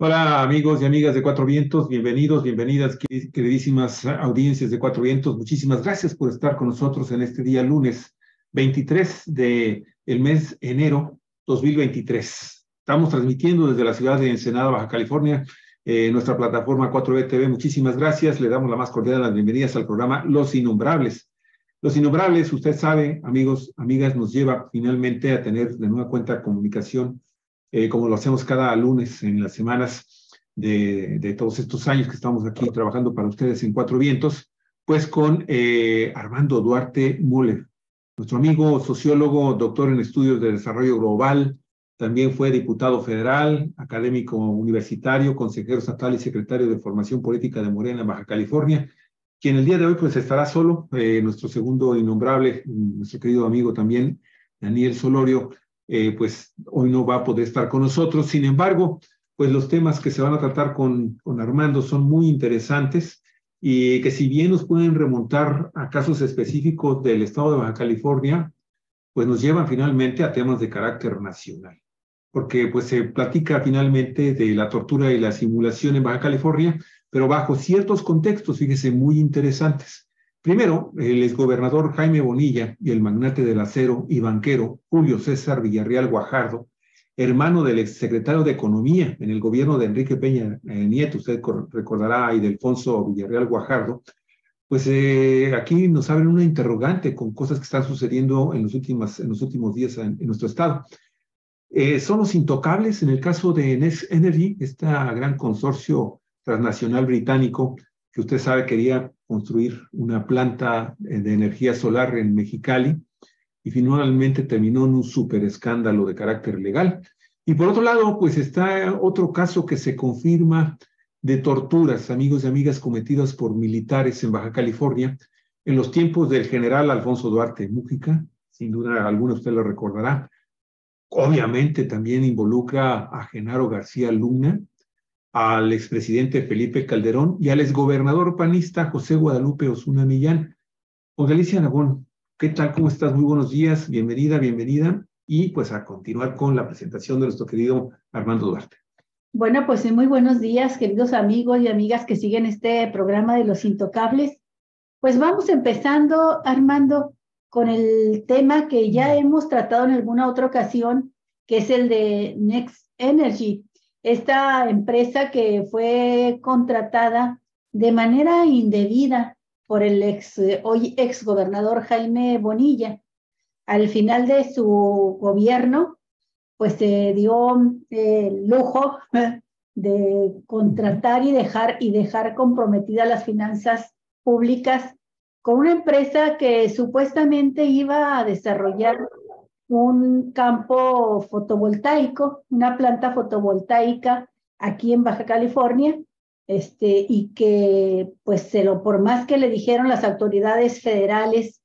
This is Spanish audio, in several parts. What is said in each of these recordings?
Hola amigos y amigas de Cuatro Vientos, bienvenidos, bienvenidas, queridísimas audiencias de Cuatro Vientos. Muchísimas gracias por estar con nosotros en este día lunes 23 de el mes enero 2023. Estamos transmitiendo desde la ciudad de Ensenada, Baja California, nuestra plataforma 4B TV. Muchísimas gracias. Le damos la más cordial de las bienvenidas al programa Los Innombrables. Los Innombrables, usted sabe, amigos, amigas, nos lleva finalmente a tener de nueva cuenta comunicación como lo hacemos cada lunes en las semanas de todos estos años que estamos aquí trabajando para ustedes en Cuatro Vientos, pues con Armando Duarte Müller, nuestro amigo sociólogo, doctor en estudios de desarrollo global, también fue diputado federal, académico universitario, consejero estatal y secretario de formación política de Morena, Baja California, quien el día de hoy pues estará solo, nuestro segundo innombrable, nuestro querido amigo también, Daniel Solorio, pues hoy no va a poder estar con nosotros. Sin embargo, pues los temas que se van a tratar con Armando son muy interesantes y que si bien nos pueden remontar a casos específicos del estado de Baja California, pues nos llevan finalmente a temas de carácter nacional. Porque pues se platica finalmente de la tortura y la simulación en Baja California, pero bajo ciertos contextos, fíjese, muy interesantes. Primero, el exgobernador Jaime Bonilla y el magnate del acero y banquero Julio César Villarreal Guajardo, hermano del exsecretario de Economía en el gobierno de Enrique Peña Nieto, usted recordará, y de Alfonso Villarreal Guajardo, pues aquí nos abren una interrogante con cosas que están sucediendo en los últimos días en nuestro estado. Son los intocables en el caso de Next Energy, este gran consorcio transnacional británico que usted sabe quería construir una planta de energía solar en Mexicali y finalmente terminó en un súper escándalo de carácter legal. Y por otro lado, pues está otro caso que se confirma de torturas, amigos y amigas, cometidas por militares en Baja California en los tiempos del general Alfonso Duarte Múgica, sin duda alguna usted lo recordará. Obviamente también involucra a Genaro García Luna, al expresidente Felipe Calderón y al exgobernador panista José Guadalupe Osuna Millán. Galicia Aragón, ¿qué tal? ¿Cómo estás? Muy buenos días, bienvenida, bienvenida. Y pues a continuar con la presentación de nuestro querido Armando Duarte. Bueno, pues muy buenos días, queridos amigos y amigas que siguen este programa de Los Intocables. Pues vamos empezando, Armando, con el tema que ya hemos tratado en alguna otra ocasión, que es el de Next Energy, esta empresa que fue contratada de manera indebida por el hoy ex gobernador Jaime Bonilla. Al final de su gobierno, pues se dio el lujo de contratar y dejar comprometidas las finanzas públicas con una empresa que supuestamente iba a desarrollar un campo fotovoltaico, una planta fotovoltaica aquí en Baja California, y que pues por más que le dijeron las autoridades federales,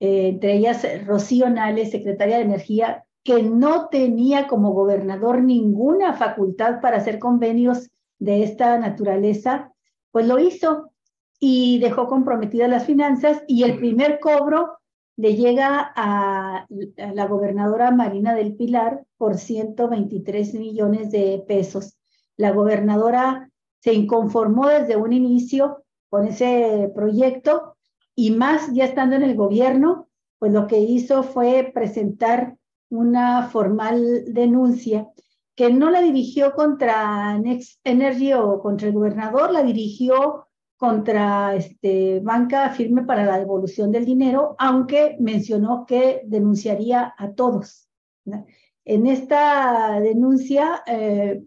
entre ellas Rocío Nales, secretaria de Energía, que no tenía como gobernador ninguna facultad para hacer convenios de esta naturaleza, pues lo hizo y dejó comprometidas las finanzas, y el primer cobro le llega a la gobernadora Marina del Pilar por 123 millones de pesos. La gobernadora se inconformó desde un inicio con ese proyecto, y más ya estando en el gobierno, pues lo que hizo fue presentar una formal denuncia que no la dirigió contra Next Energy o contra el gobernador, la dirigió contra Banca Firme para la devolución del dinero, aunque mencionó que denunciaría a todos, ¿no? En esta denuncia,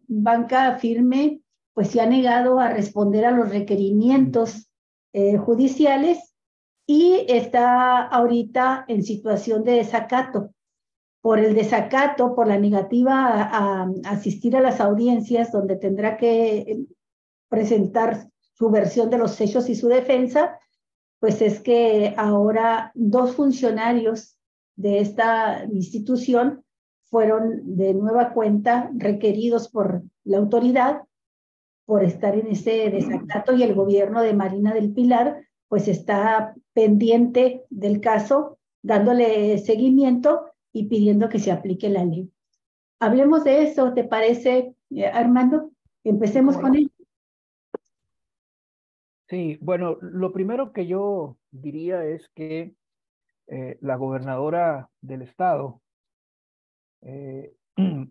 Banca Firme pues se ha negado a responder a los requerimientos judiciales y está ahorita en situación de desacato. Por el desacato, por la negativa a asistir a las audiencias donde tendrá que presentar su versión de los hechos y su defensa, pues es que ahora dos funcionarios de esta institución fueron de nueva cuenta requeridos por la autoridad por estar en ese desacato, y el gobierno de Marina del Pilar pues está pendiente del caso, dándole seguimiento y pidiendo que se aplique la ley. Hablemos de eso, ¿te parece, Armando? Empecemos con él. Sí, bueno, lo primero que yo diría es que la gobernadora del estado,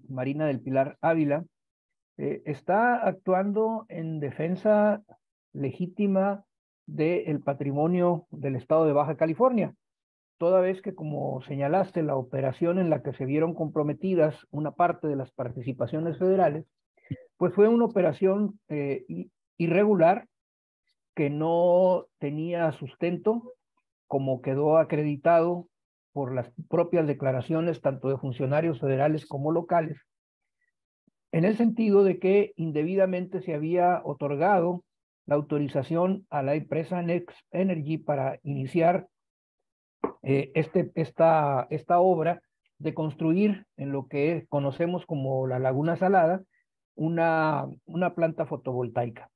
Marina del Pilar Ávila, está actuando en defensa legítima del patrimonio del estado de Baja California, toda vez que, como señalaste, la operación en la que se vieron comprometidas una parte de las participaciones federales, pues fue una operación irregular que no tenía sustento, como quedó acreditado por las propias declaraciones tanto de funcionarios federales como locales, en el sentido de que indebidamente se había otorgado la autorización a la empresa Next Energy para iniciar esta obra de construir en lo que conocemos como la Laguna Salada una planta fotovoltaica.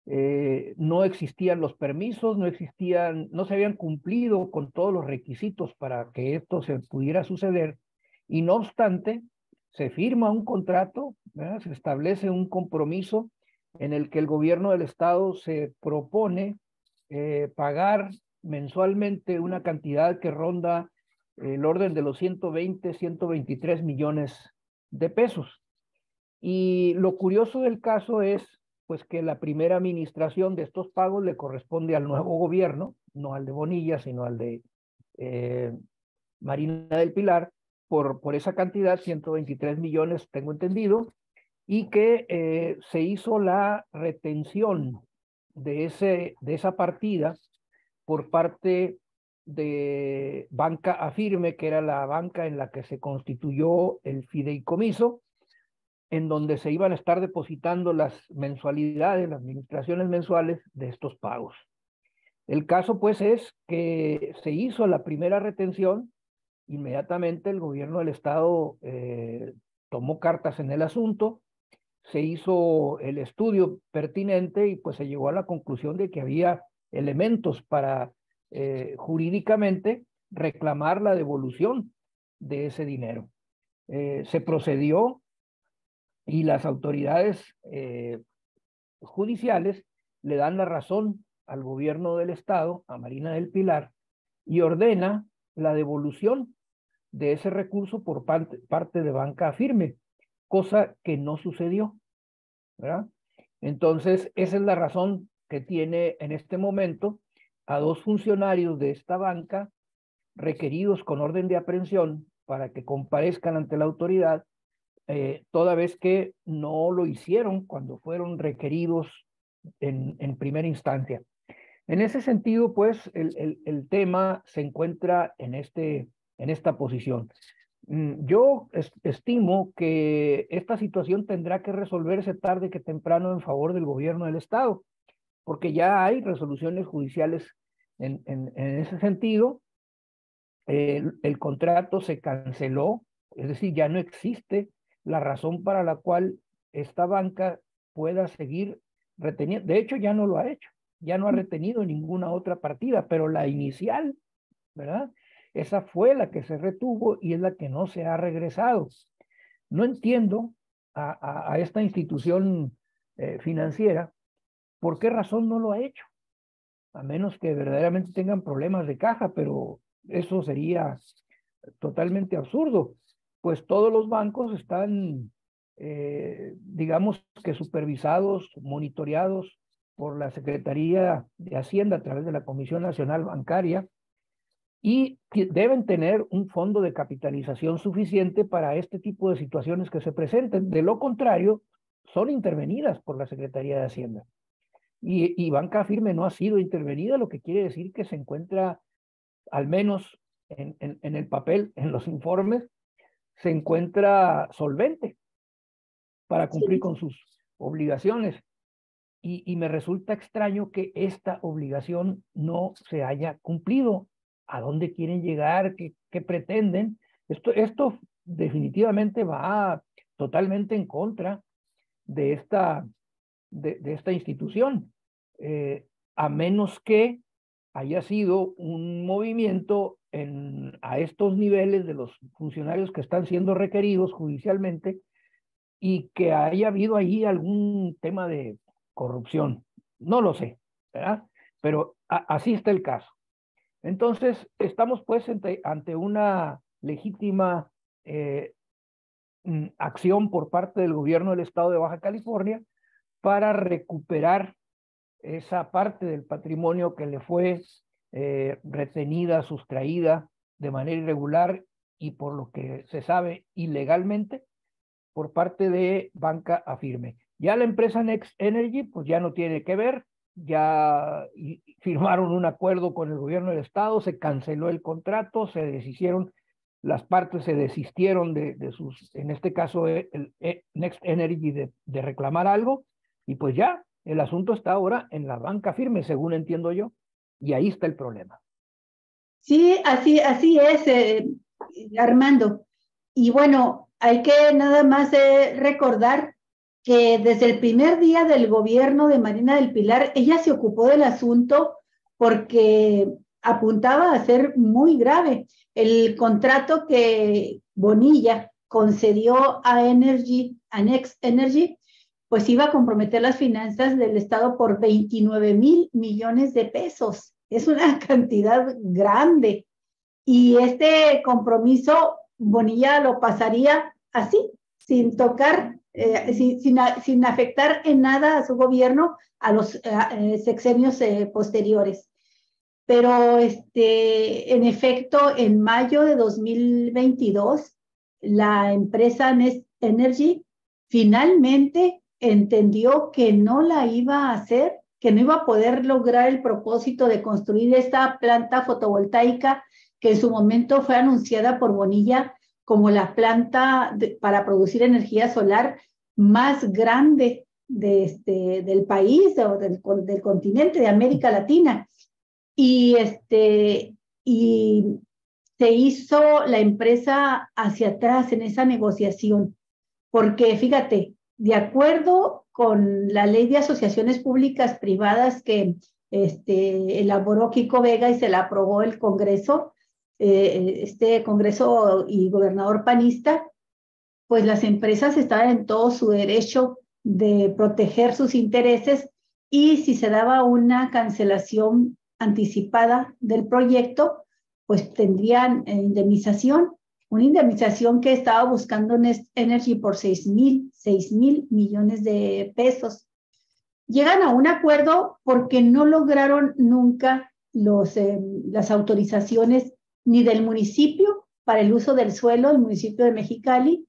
No existían los permisos, no se habían cumplido con todos los requisitos para que esto se pudiera suceder, y no obstante, se firma un contrato, ¿verdad? Se establece un compromiso en el que el gobierno del estado se propone pagar mensualmente una cantidad que ronda el orden de los 123 millones de pesos. Y lo curioso del caso es pues que la primera administración de estos pagos le corresponde al nuevo gobierno, no al de Bonilla, sino al de Marina del Pilar, por esa cantidad, 123 millones, tengo entendido, y que se hizo la retención de esa partida por parte de Banca Afirme, que era la banca en la que se constituyó el fideicomiso, en donde se iban a estar depositando las mensualidades, las administraciones mensuales de estos pagos. El caso, pues, es que se hizo la primera retención, inmediatamente el gobierno del estado tomó cartas en el asunto, se hizo el estudio pertinente y pues se llegó a la conclusión de que había elementos para jurídicamente reclamar la devolución de ese dinero. Se procedió y las autoridades judiciales le dan la razón al gobierno del estado, a Marina del Pilar, y ordena la devolución de ese recurso por parte de Banca Afirme, cosa que no sucedió, ¿verdad? Entonces, esa es la razón que tiene en este momento a dos funcionarios de esta banca requeridos con orden de aprehensión para que comparezcan ante la autoridad, toda vez que no lo hicieron cuando fueron requeridos en primera instancia. En ese sentido, pues, el tema se encuentra en esta posición. Yo estimo que esta situación tendrá que resolverse tarde que temprano en favor del gobierno del estado, porque ya hay resoluciones judiciales en ese sentido. El contrato se canceló, es decir, ya no existe la razón para la cual esta banca pueda seguir reteniendo. De hecho, ya no lo ha hecho, ya no ha retenido ninguna otra partida, pero la inicial, ¿verdad? Esa fue la que se retuvo y es la que no se ha regresado. No entiendo a esta institución financiera por qué razón no lo ha hecho, a menos que verdaderamente tengan problemas de caja, pero eso sería totalmente absurdo, pues todos los bancos están, digamos que supervisados, monitoreados por la Secretaría de Hacienda a través de la Comisión Nacional Bancaria, y deben tener un fondo de capitalización suficiente para este tipo de situaciones que se presenten. De lo contrario, son intervenidas por la Secretaría de Hacienda. Y Banca Firme no ha sido intervenida, lo que quiere decir que se encuentra, al menos en el papel, en los informes, se encuentra solvente para cumplir con sus obligaciones. Y me resulta extraño que esta obligación no se haya cumplido. ¿A dónde quieren llegar? ¿Qué pretenden? Esto definitivamente va totalmente en contra de esta institución, a menos que haya sido un movimiento a estos niveles de los funcionarios que están siendo requeridos judicialmente y que haya habido ahí algún tema de corrupción. No lo sé, ¿verdad? Pero así está el caso. Entonces, estamos pues ante una legítima acción por parte del gobierno del estado de Baja California para recuperar esa parte del patrimonio que le fue retenida, sustraída de manera irregular y por lo que se sabe ilegalmente por parte de Banca Afirme. Ya la empresa Next Energy pues ya no tiene que ver, ya firmaron un acuerdo con el gobierno del estado, se canceló el contrato, se deshicieron, las partes se desistieron de sus, en este caso Next Energy de reclamar algo, y pues ya el asunto está ahora en la Banca Firme, según entiendo yo, y ahí está el problema. Sí, así es, Armando. Y bueno, hay que nada más recordar que desde el primer día del gobierno de Marina del Pilar, ella se ocupó del asunto porque apuntaba a ser muy grave. El contrato que Bonilla concedió a Next Energy, pues iba a comprometer las finanzas del Estado por 29,000 millones de pesos. Es una cantidad grande. Y este compromiso Bonilla lo pasaría así, sin tocar, sin afectar en nada a su gobierno a los sexenios posteriores. Pero en efecto, en mayo de 2022, la empresa Next Energy finalmente entendió que no la iba a hacer, que no iba a poder lograr el propósito de construir esta planta fotovoltaica que en su momento fue anunciada por Bonilla como la planta para producir energía solar más grande del país o del continente de América Latina. Y se hizo la empresa hacia atrás en esa negociación, porque fíjate, de acuerdo con la ley de asociaciones públicas privadas que elaboró Kiko Vega y se la aprobó el Congreso, Congreso y gobernador panista, pues las empresas estaban en todo su derecho de proteger sus intereses y si se daba una cancelación anticipada del proyecto, pues tendrían indemnización, una indemnización que estaba buscando Next Energy por 6,000 millones de pesos. Llegan a un acuerdo porque no lograron nunca las autorizaciones ni del municipio para el uso del suelo, el municipio de Mexicali,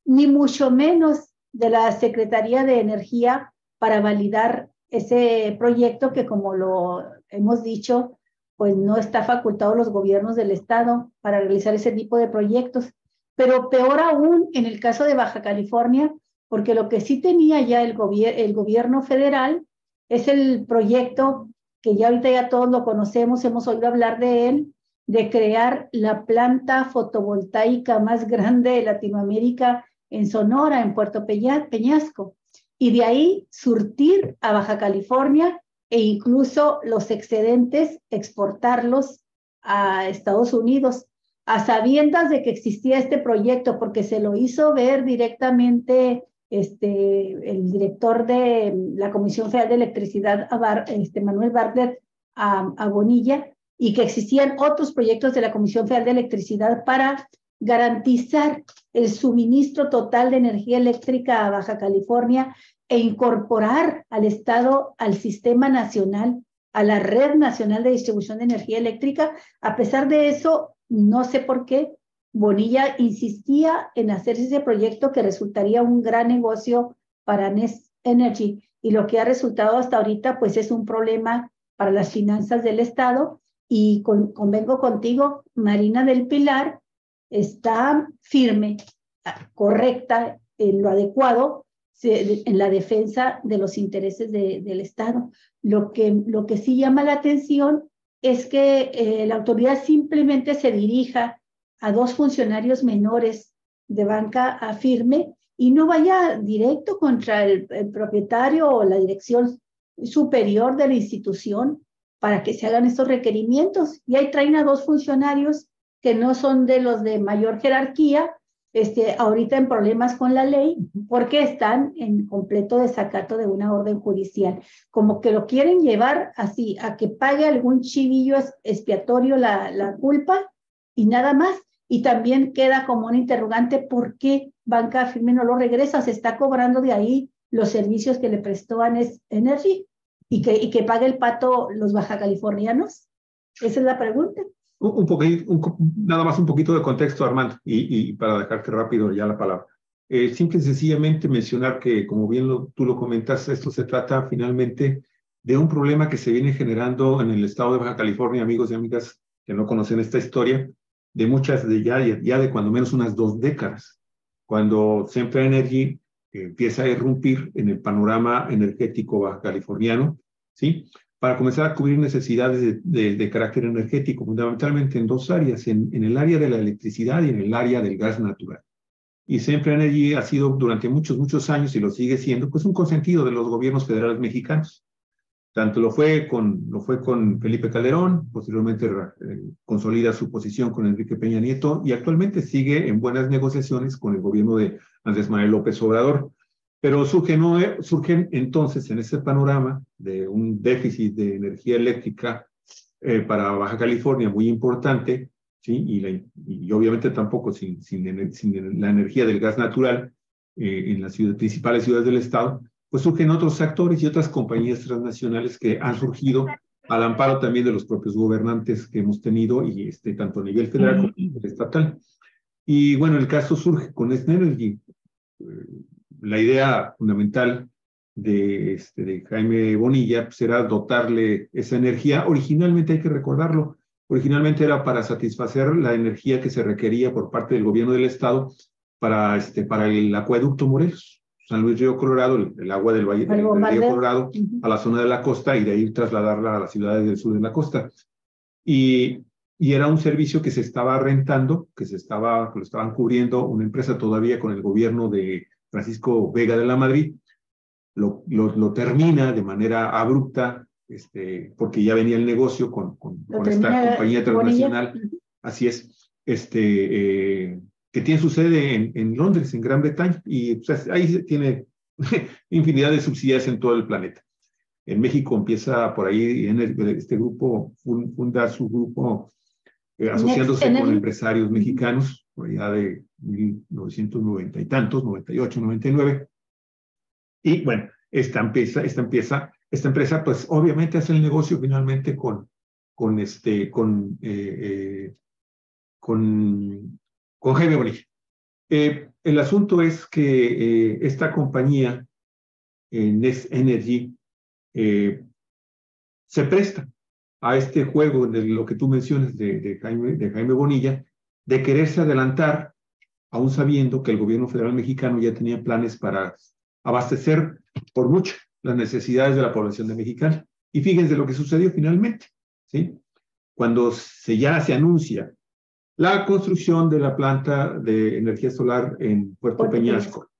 ni mucho menos de la Secretaría de Energía para validar ese proyecto que, como lo hemos dicho, pues no está facultado los gobiernos del estado para realizar ese tipo de proyectos. Pero peor aún en el caso de Baja California, porque lo que sí tenía ya el gobierno federal es el proyecto que ya ahorita ya todos lo conocemos, hemos oído hablar de él, de crear la planta fotovoltaica más grande de Latinoamérica en Sonora, en Puerto Peñasco, y de ahí surtir a Baja California e incluso los excedentes exportarlos a Estados Unidos, a sabiendas de que existía este proyecto, porque se lo hizo ver directamente el director de la Comisión Federal de Electricidad, Manuel Bartlett, a Bonilla, y que existían otros proyectos de la Comisión Federal de Electricidad para garantizar el suministro total de energía eléctrica a Baja California e incorporar al Estado al sistema nacional, a la red nacional de distribución de energía eléctrica. A pesar de eso, no sé por qué, Bonilla insistía en hacer ese proyecto que resultaría un gran negocio para Next Energy, y lo que ha resultado hasta ahorita pues es un problema para las finanzas del Estado. Y convengo contigo, Marina del Pilar está firme, correcta, en lo adecuado, en la defensa de los intereses del Estado. Lo que sí llama la atención es que la autoridad simplemente se dirija a dos funcionarios menores de Banca Afirme y no vaya directo contra el propietario o la dirección superior de la institución para que se hagan estos requerimientos. Y ahí traen a dos funcionarios que no son de los de mayor jerarquía ahorita en problemas con la ley porque están en completo desacato de una orden judicial. Como que lo quieren llevar así, a que pague algún chivillo expiatorio la culpa y nada más. Y también queda como un interrogante por qué Banca Firme no lo regresa, se está cobrando de ahí los servicios que le prestó Anes Energy y que pague el pato los bajacalifornianos. Esa es la pregunta. Nada más un poquito de contexto, Armando, y para dejarte rápido ya la palabra. Simple y sencillamente mencionar que, como bien tú lo comentas, esto se trata finalmente de un problema que se viene generando en el estado de Baja California, amigos y amigas que no conocen esta historia, de muchas de ya de cuando menos unas 2 décadas, cuando Sempra Energy empieza a irrumpir en el panorama energético baja californiano, ¿sí? Para comenzar a cubrir necesidades de carácter energético, fundamentalmente en 2 áreas, en el área de la electricidad y en el área del gas natural. Y Sempra Energy ha sido durante muchos años, y lo sigue siendo, pues un consentido de los gobiernos federales mexicanos. Tanto lo fue con Felipe Calderón, posteriormente consolida su posición con Enrique Peña Nieto, y actualmente sigue en buenas negociaciones con el gobierno de Andrés Manuel López Obrador. Pero surgen entonces en ese panorama de un déficit de energía eléctrica para Baja California muy importante, ¿sí? Y obviamente tampoco sin la energía del gas natural en las principales ciudades del estado, pues surgen otros actores y otras compañías transnacionales que han surgido al amparo también de los propios gobernantes que hemos tenido, y tanto a nivel federal como a nivel estatal. Y bueno, el caso surge con Nest Energy. La idea fundamental de Jaime Bonilla pues era dotarle esa energía. Originalmente, hay que recordarlo, originalmente era para satisfacer la energía que se requería por parte del gobierno del estado para el acueducto Morelos, San Luis Río Colorado, el agua del Valle del Río Colorado, a la zona de la costa, y de ahí trasladarla a las ciudades del sur de la costa. Y era un servicio que se estaba rentando, que lo estaban cubriendo una empresa todavía con el gobierno de Francisco Vega de la Madrid. Lo termina de manera abrupta, porque ya venía el negocio con esta compañía transnacional. Así es, que tiene su sede en Londres, en Gran Bretaña, y pues, ahí tiene infinidad de subsidiarias en todo el planeta. En México empieza por ahí, este grupo funda su grupo asociándose con empresarios mexicanos, por allá de 1990 y tantos, 98, 99. Y bueno, esta empresa, pues obviamente hace el negocio finalmente con Jaime Bonilla. El asunto es que esta compañía, Nest Energy, se presta a este juego de lo que tú mencionas de Jaime Bonilla, de quererse adelantar, aún sabiendo que el gobierno federal mexicano ya tenía planes para abastecer por mucho las necesidades de la población de Mexicali. Y fíjense lo que sucedió finalmente, ¿sí? Cuando ya se anuncia la construcción de la planta de energía solar en Puerto Peñasco,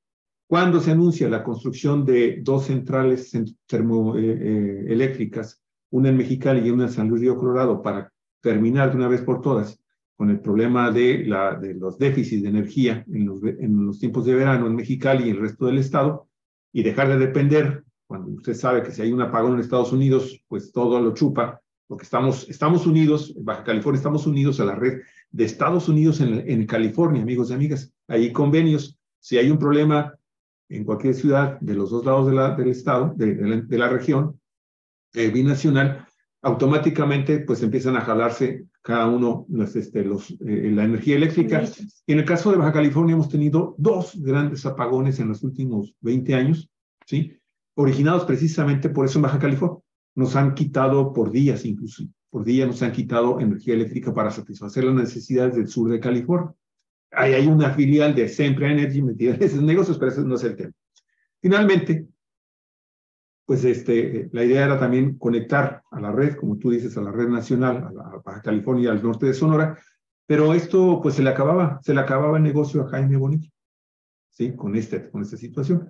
cuando se anuncia la construcción de 2 centrales termoeléctricas, una en Mexicali y una en San Luis Río Colorado, para terminar de una vez por todas con el problema de los déficits de energía en los tiempos de verano en Mexicali y el resto del estado, y dejar de depender, cuando usted sabe que si hay un apagón en Estados Unidos, pues todo lo chupa, porque estamos unidos, Baja California, estamos unidos a la red de Estados Unidos en California, amigos y amigas. Hay convenios. Si hay un problema en cualquier ciudad de los 2 lados del estado, de la región binacional, automáticamente pues empiezan a jalarse cada uno la energía eléctrica. Y en el caso de Baja California hemos tenido 2 grandes apagones en los últimos 20 años, ¿sí? Originados precisamente por eso en Baja California. Nos han quitado por días, incluso por día nos han quitado energía eléctrica para satisfacer las necesidades del sur de California. Hay una filial de Sempra Energy metida en esos negocios, pero ese no es el tema. Finalmente, pues la idea era también conectar a la red, como tú dices, a la red nacional, a Baja California, al norte de Sonora, pero esto pues se le acababa el negocio a Jaime Bonilla, ¿sí? Con esta situación.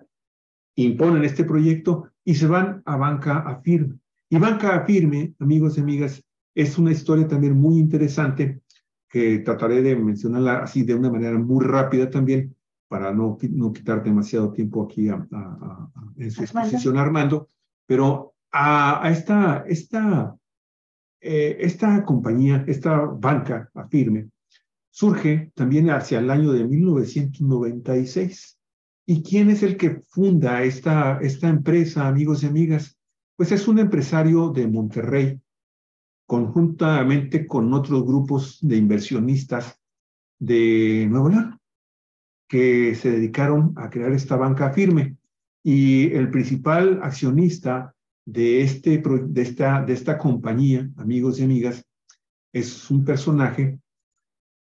Imponen este proyecto y se van a Banca Firme. Y Banca Firme, amigos y amigas, es una historia también muy interesante, que trataré de mencionarla así de una manera muy rápida también, para no quitar demasiado tiempo aquí en su exposición, Armando, pero esta compañía, esta banca Afirme, surge también hacia el año de 1996. ¿Y quién es el que funda esta empresa, amigos y amigas? Pues es un empresario de Monterrey, conjuntamente con otros grupos de inversionistas de Nuevo León, que se dedicaron a crear esta banca Afirme. Y el principal accionista de esta compañía, amigos y amigas, es un personaje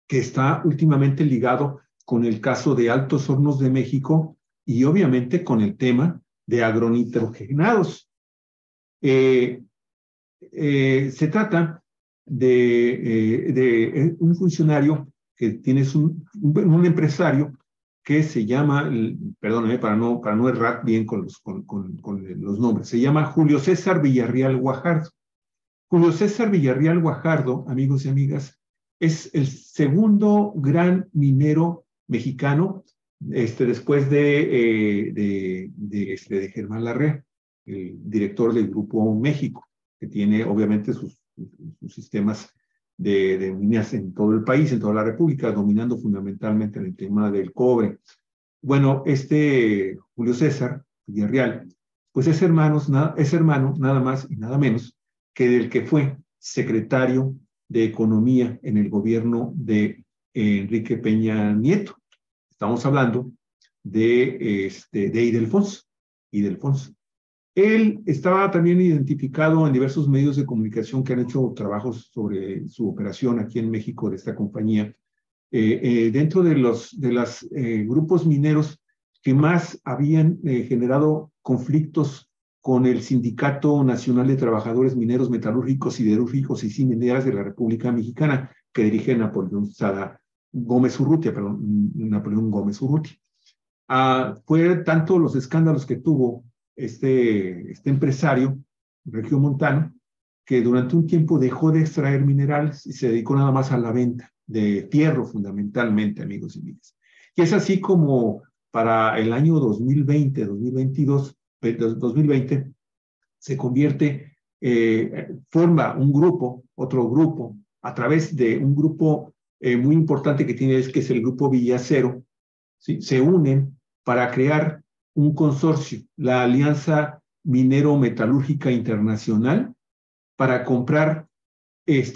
que está últimamente ligado con el caso de Altos Hornos de México y obviamente con el tema de agronitrogenados. Se trata de un funcionario que tienes un empresario que se llama, perdóname para no errar bien con los nombres, se llama Julio César Villarreal Guajardo. Julio César Villarreal Guajardo, amigos y amigas, es el segundo gran minero mexicano, después de Germán Larrea, el director del Grupo México, que tiene obviamente sus sistemas de minas en todo el país, en toda la República, dominando fundamentalmente en el tema del cobre. Bueno, Julio César Villarreal, pues es hermano nada más y nada menos que del que fue secretario de Economía en el gobierno de Enrique Peña Nieto. Estamos hablando de Ildefonso. Él estaba también identificado en diversos medios de comunicación que han hecho trabajos sobre su operación aquí en México de esta compañía, dentro de los grupos mineros que más habían generado conflictos con el Sindicato Nacional de Trabajadores Mineros, Metalúrgicos, Siderúrgicos y Cimineras de la República Mexicana, que dirige Napoleón Gómez Urrutia. Fue tanto los escándalos que tuvo este empresario regiomontano, que durante un tiempo dejó de extraer minerales y se dedicó nada más a la venta de fierro, fundamentalmente, amigos y amigas. Y es así como para el año 2020, se convierte, forma otro grupo, a través de un grupo muy importante que tiene, que es el Grupo Villacero, ¿sí? Se unen para crear un consorcio, la Alianza Minero-Metalúrgica Internacional, para comprar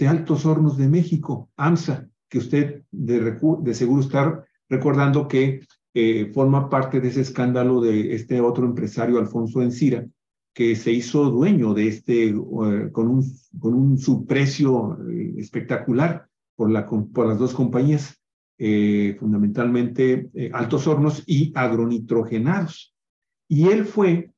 Altos Hornos de México, AMSA, que usted de seguro está recordando que forma parte de ese escándalo de este otro empresario, Alfonso Encira, que se hizo dueño de con un subprecio espectacular por las dos compañías, fundamentalmente Altos Hornos y Agronitrogenados. Y él fue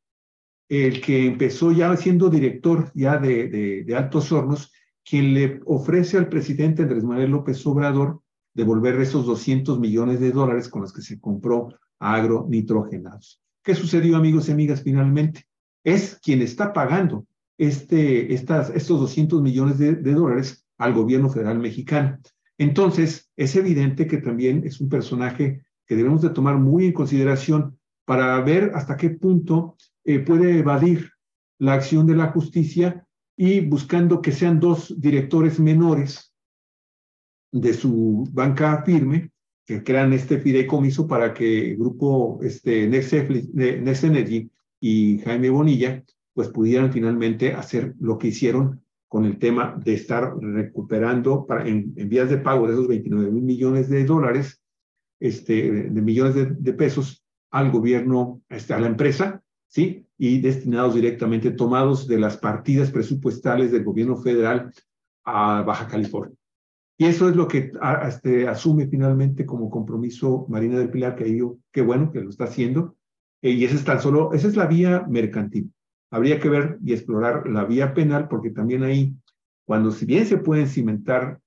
el que empezó ya siendo director ya de Altos Hornos, quien le ofrece al presidente Andrés Manuel López Obrador devolver esos $200 millones con los que se compró Agronitrogenados. ¿Qué sucedió, amigos y amigas? Finalmente, es quien está pagando estos $200 millones al gobierno federal mexicano. Entonces, es evidente que también es un personaje que debemos de tomar muy en consideración para ver hasta qué punto puede evadir la acción de la justicia, y buscando que sean dos directores menores de su banca Afirme, que crean este fideicomiso para que el grupo Next Energy y Jaime Bonilla pues pudieran finalmente hacer lo que hicieron con el tema de estar recuperando en vías de pago de esos $29 mil millones, de millones de pesos al gobierno, a la empresa, ¿sí? Y destinados directamente, tomados de las partidas presupuestales del gobierno federal a Baja California. Y eso es lo que asume finalmente como compromiso Marina del Pilar, qué bueno que lo está haciendo, y esa es la vía mercantil. Habría que ver y explorar la vía penal, porque también ahí, si bien se pueden cimentar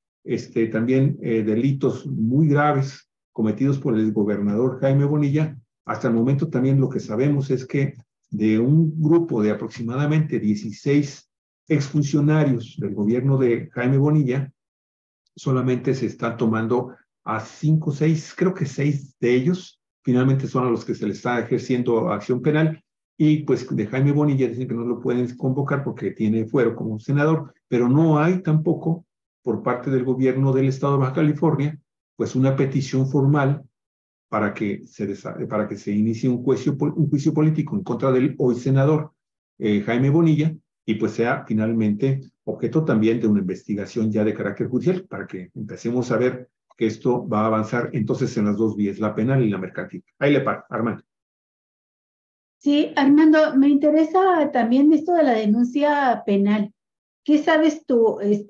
también delitos muy graves cometidos por el gobernador Jaime Bonilla, hasta el momento también lo que sabemos es que de un grupo de aproximadamente 16 exfuncionarios del gobierno de Jaime Bonilla, solamente se están tomando a 5, 6, creo que 6 de ellos, finalmente son a los que se les está ejerciendo acción penal, y pues de Jaime Bonilla dicen que no lo pueden convocar porque tiene fuero como senador, pero no hay tampoco por parte del gobierno del estado de Baja California, pues una petición formal para que se inicie un juicio político en contra del hoy senador Jaime Bonilla, y pues sea finalmente objeto también de una investigación ya de carácter judicial, para que empecemos a ver que esto va a avanzar entonces en las dos vías, la penal y la mercantil. Ahí le paro, Armando. Sí, Armando, me interesa también esto de la denuncia penal. ¿Qué sabes tú? Es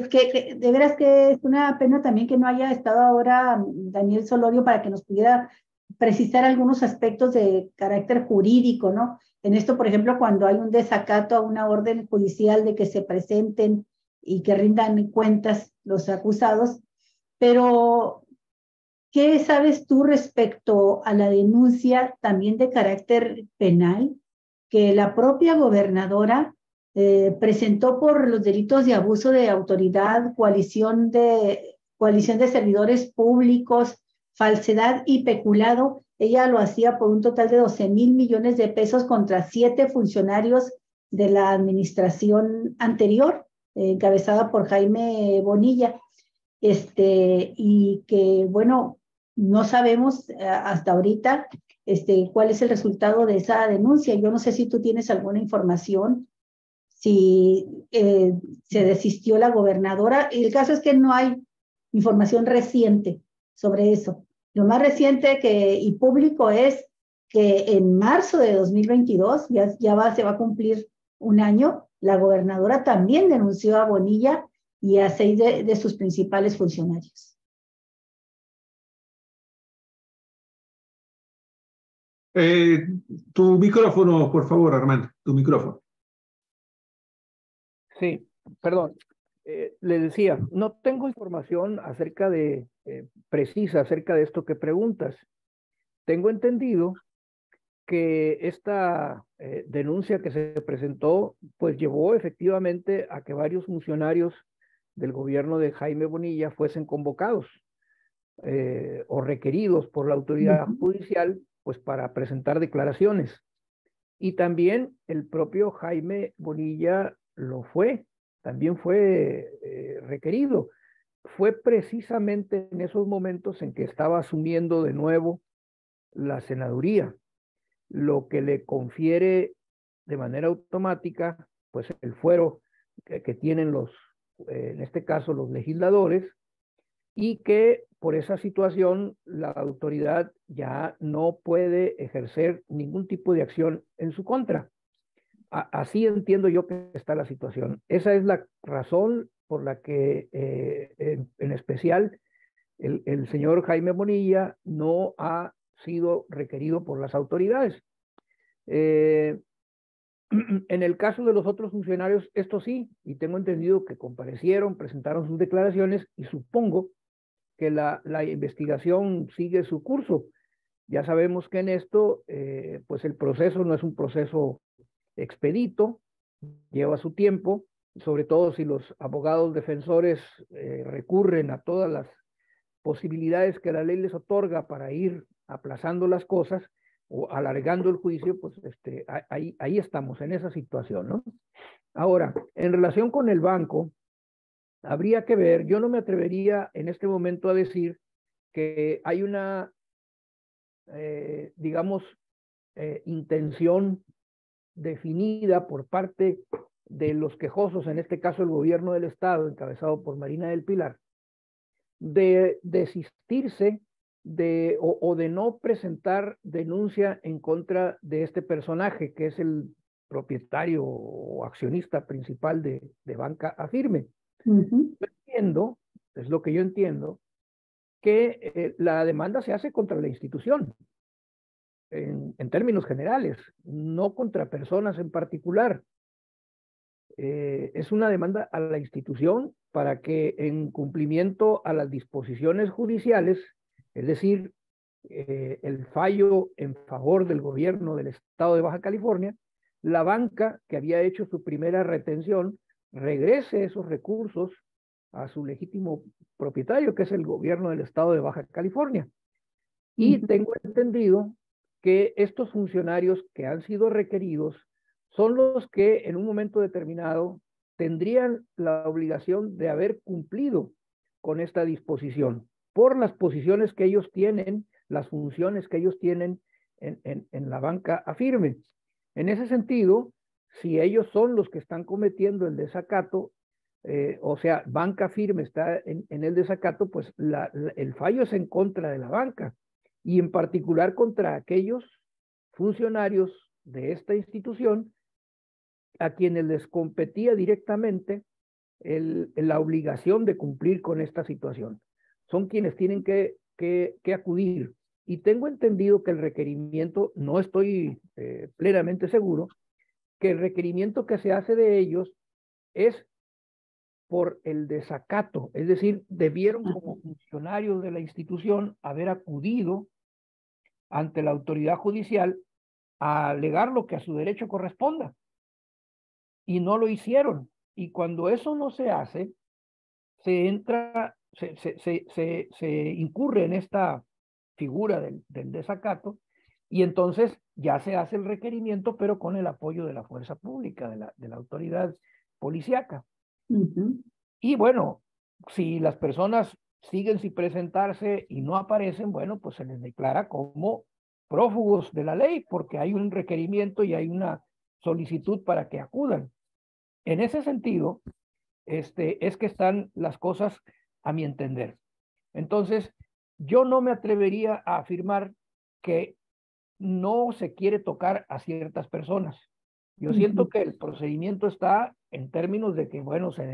que de veras que es una pena también que no haya estado ahora Daniel Solorio para que nos pudiera precisar algunos aspectos de carácter jurídico, ¿no? En esto, por ejemplo, cuando hay un desacato a una orden judicial de que se presenten y que rindan cuentas los acusados, pero ¿qué sabes tú respecto a la denuncia también de carácter penal que la propia gobernadora presentó por los delitos de abuso de autoridad, coalición de servidores públicos, falsedad y peculado? Ella lo hacía por un total de 12,000 millones de pesos contra 7 funcionarios de la administración anterior, encabezada por Jaime Bonilla. Y que, bueno, no sabemos hasta ahorita cuál es el resultado de esa denuncia. Yo no sé si tú tienes alguna información, si se desistió la gobernadora. El caso es que no hay información reciente sobre eso. Lo más reciente y público es que en marzo de 2022, se va a cumplir un año, la gobernadora también denunció a Bonilla y a 6 de sus principales funcionarios. Tu micrófono, por favor, Armando, tu micrófono. Sí, perdón. Le decía, no tengo información precisa acerca de esto que preguntas. Tengo entendido que esta denuncia que se presentó, pues llevó efectivamente a que varios funcionarios del gobierno de Jaime Bonilla fuesen convocados o requeridos por la autoridad judicial, pues para presentar declaraciones. Y también el propio Jaime Bonilla también fue requerido. Fue precisamente en esos momentos en que estaba asumiendo de nuevo la senaduría, lo que le confiere de manera automática, pues el fuero que tienen en este caso los legisladores, y que por esa situación la autoridad ya no puede ejercer ningún tipo de acción en su contra. Así entiendo yo que está la situación. Esa es la razón por la que en especial el señor Jaime Bonilla no ha sido requerido por las autoridades. En el caso de los otros funcionarios, esto sí, y tengo entendido que comparecieron, presentaron sus declaraciones, y supongo que la investigación sigue su curso. Ya sabemos que en esto, pues el proceso no es un proceso expedito, lleva su tiempo, sobre todo si los abogados defensores recurren a todas las posibilidades que la ley les otorga para ir aplazando las cosas o alargando el juicio, pues ahí estamos en esa situación, ¿no? Ahora, en relación con el banco, habría que ver, yo no me atrevería en este momento a decir que hay una, digamos, intención definida por parte de los quejosos, en este caso el gobierno del estado, encabezado por Marina del Pilar, de desistirse o de no presentar denuncia en contra de este personaje, que es el propietario o accionista principal de Banca Afirme. Entiendo, es lo que yo entiendo, que la demanda se hace contra la institución, en términos generales, no contra personas en particular. Es una demanda a la institución para que, en cumplimiento a las disposiciones judiciales, es decir, el fallo en favor del gobierno del estado de Baja California, la banca que había hecho su primera retención regrese esos recursos a su legítimo propietario, que es el gobierno del estado de Baja California. Y tengo entendido que estos funcionarios que han sido requeridos son los que en un momento determinado tendrían la obligación de haber cumplido con esta disposición por las posiciones que ellos tienen, las funciones que ellos tienen en la banca AFIRME. En ese sentido, si ellos son los que están cometiendo el desacato, o sea, banca AFIRME está en el desacato, pues el fallo es en contra de la banca y en particular contra aquellos funcionarios de esta institución a quienes les competía directamente la obligación de cumplir con esta situación. Son quienes tienen que acudir. Y tengo entendido que el requerimiento, no estoy plenamente seguro, que el requerimiento que se hace de ellos es por el desacato, es decir, debieron como funcionarios de la institución haber acudido ante la autoridad judicial a alegar lo que a su derecho corresponda. Y no lo hicieron. Y cuando eso no se hace, se incurre en esta figura del desacato, y entonces ya se hace el requerimiento, pero con el apoyo de la fuerza pública, de la autoridad policíaca. Y bueno, si las personas siguen sin presentarse y no aparecen, bueno, pues se les declara como prófugos de la ley, porque hay un requerimiento y hay una solicitud para que acudan. En ese sentido, es que están las cosas a mi entender. Entonces, yo no me atrevería a afirmar que no se quiere tocar a ciertas personas. Yo siento que el procedimiento está en términos de que, bueno, se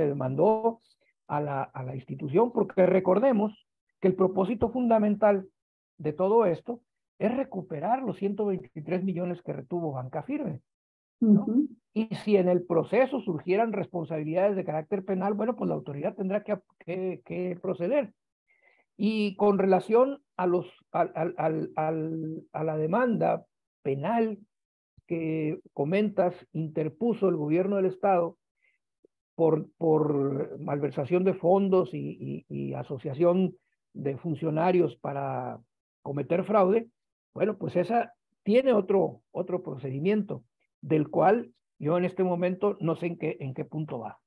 demandó a la institución, porque recordemos que el propósito fundamental de todo esto es recuperar los 123 millones que retuvo Banca AFIRME, ¿no? Y si en el proceso surgieran responsabilidades de carácter penal, bueno, pues la autoridad tendrá que proceder. Y con relación a la demanda penal que comentas, interpuso el gobierno del estado por malversación de fondos y asociación de funcionarios para cometer fraude, bueno, pues esa tiene otro procedimiento, del cual yo en este momento no sé en qué punto va.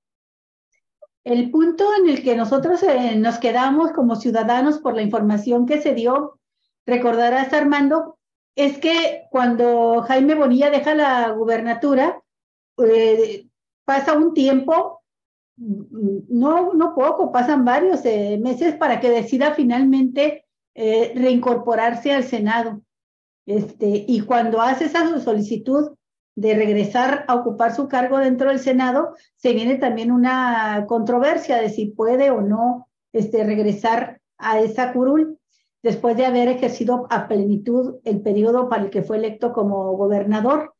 El punto en el que nosotros nos quedamos como ciudadanos por la información que se dio, recordarás, Armando, es que cuando Jaime Bonilla deja la gubernatura, pasa un tiempo, no poco, pasan varios meses para que decida finalmente reincorporarse al Senado. Y cuando hace esa solicitud de regresar a ocupar su cargo dentro del Senado, se viene también una controversia de si puede o no regresar a esa curul después de haber ejercido a plenitud el periodo para el que fue electo como gobernador.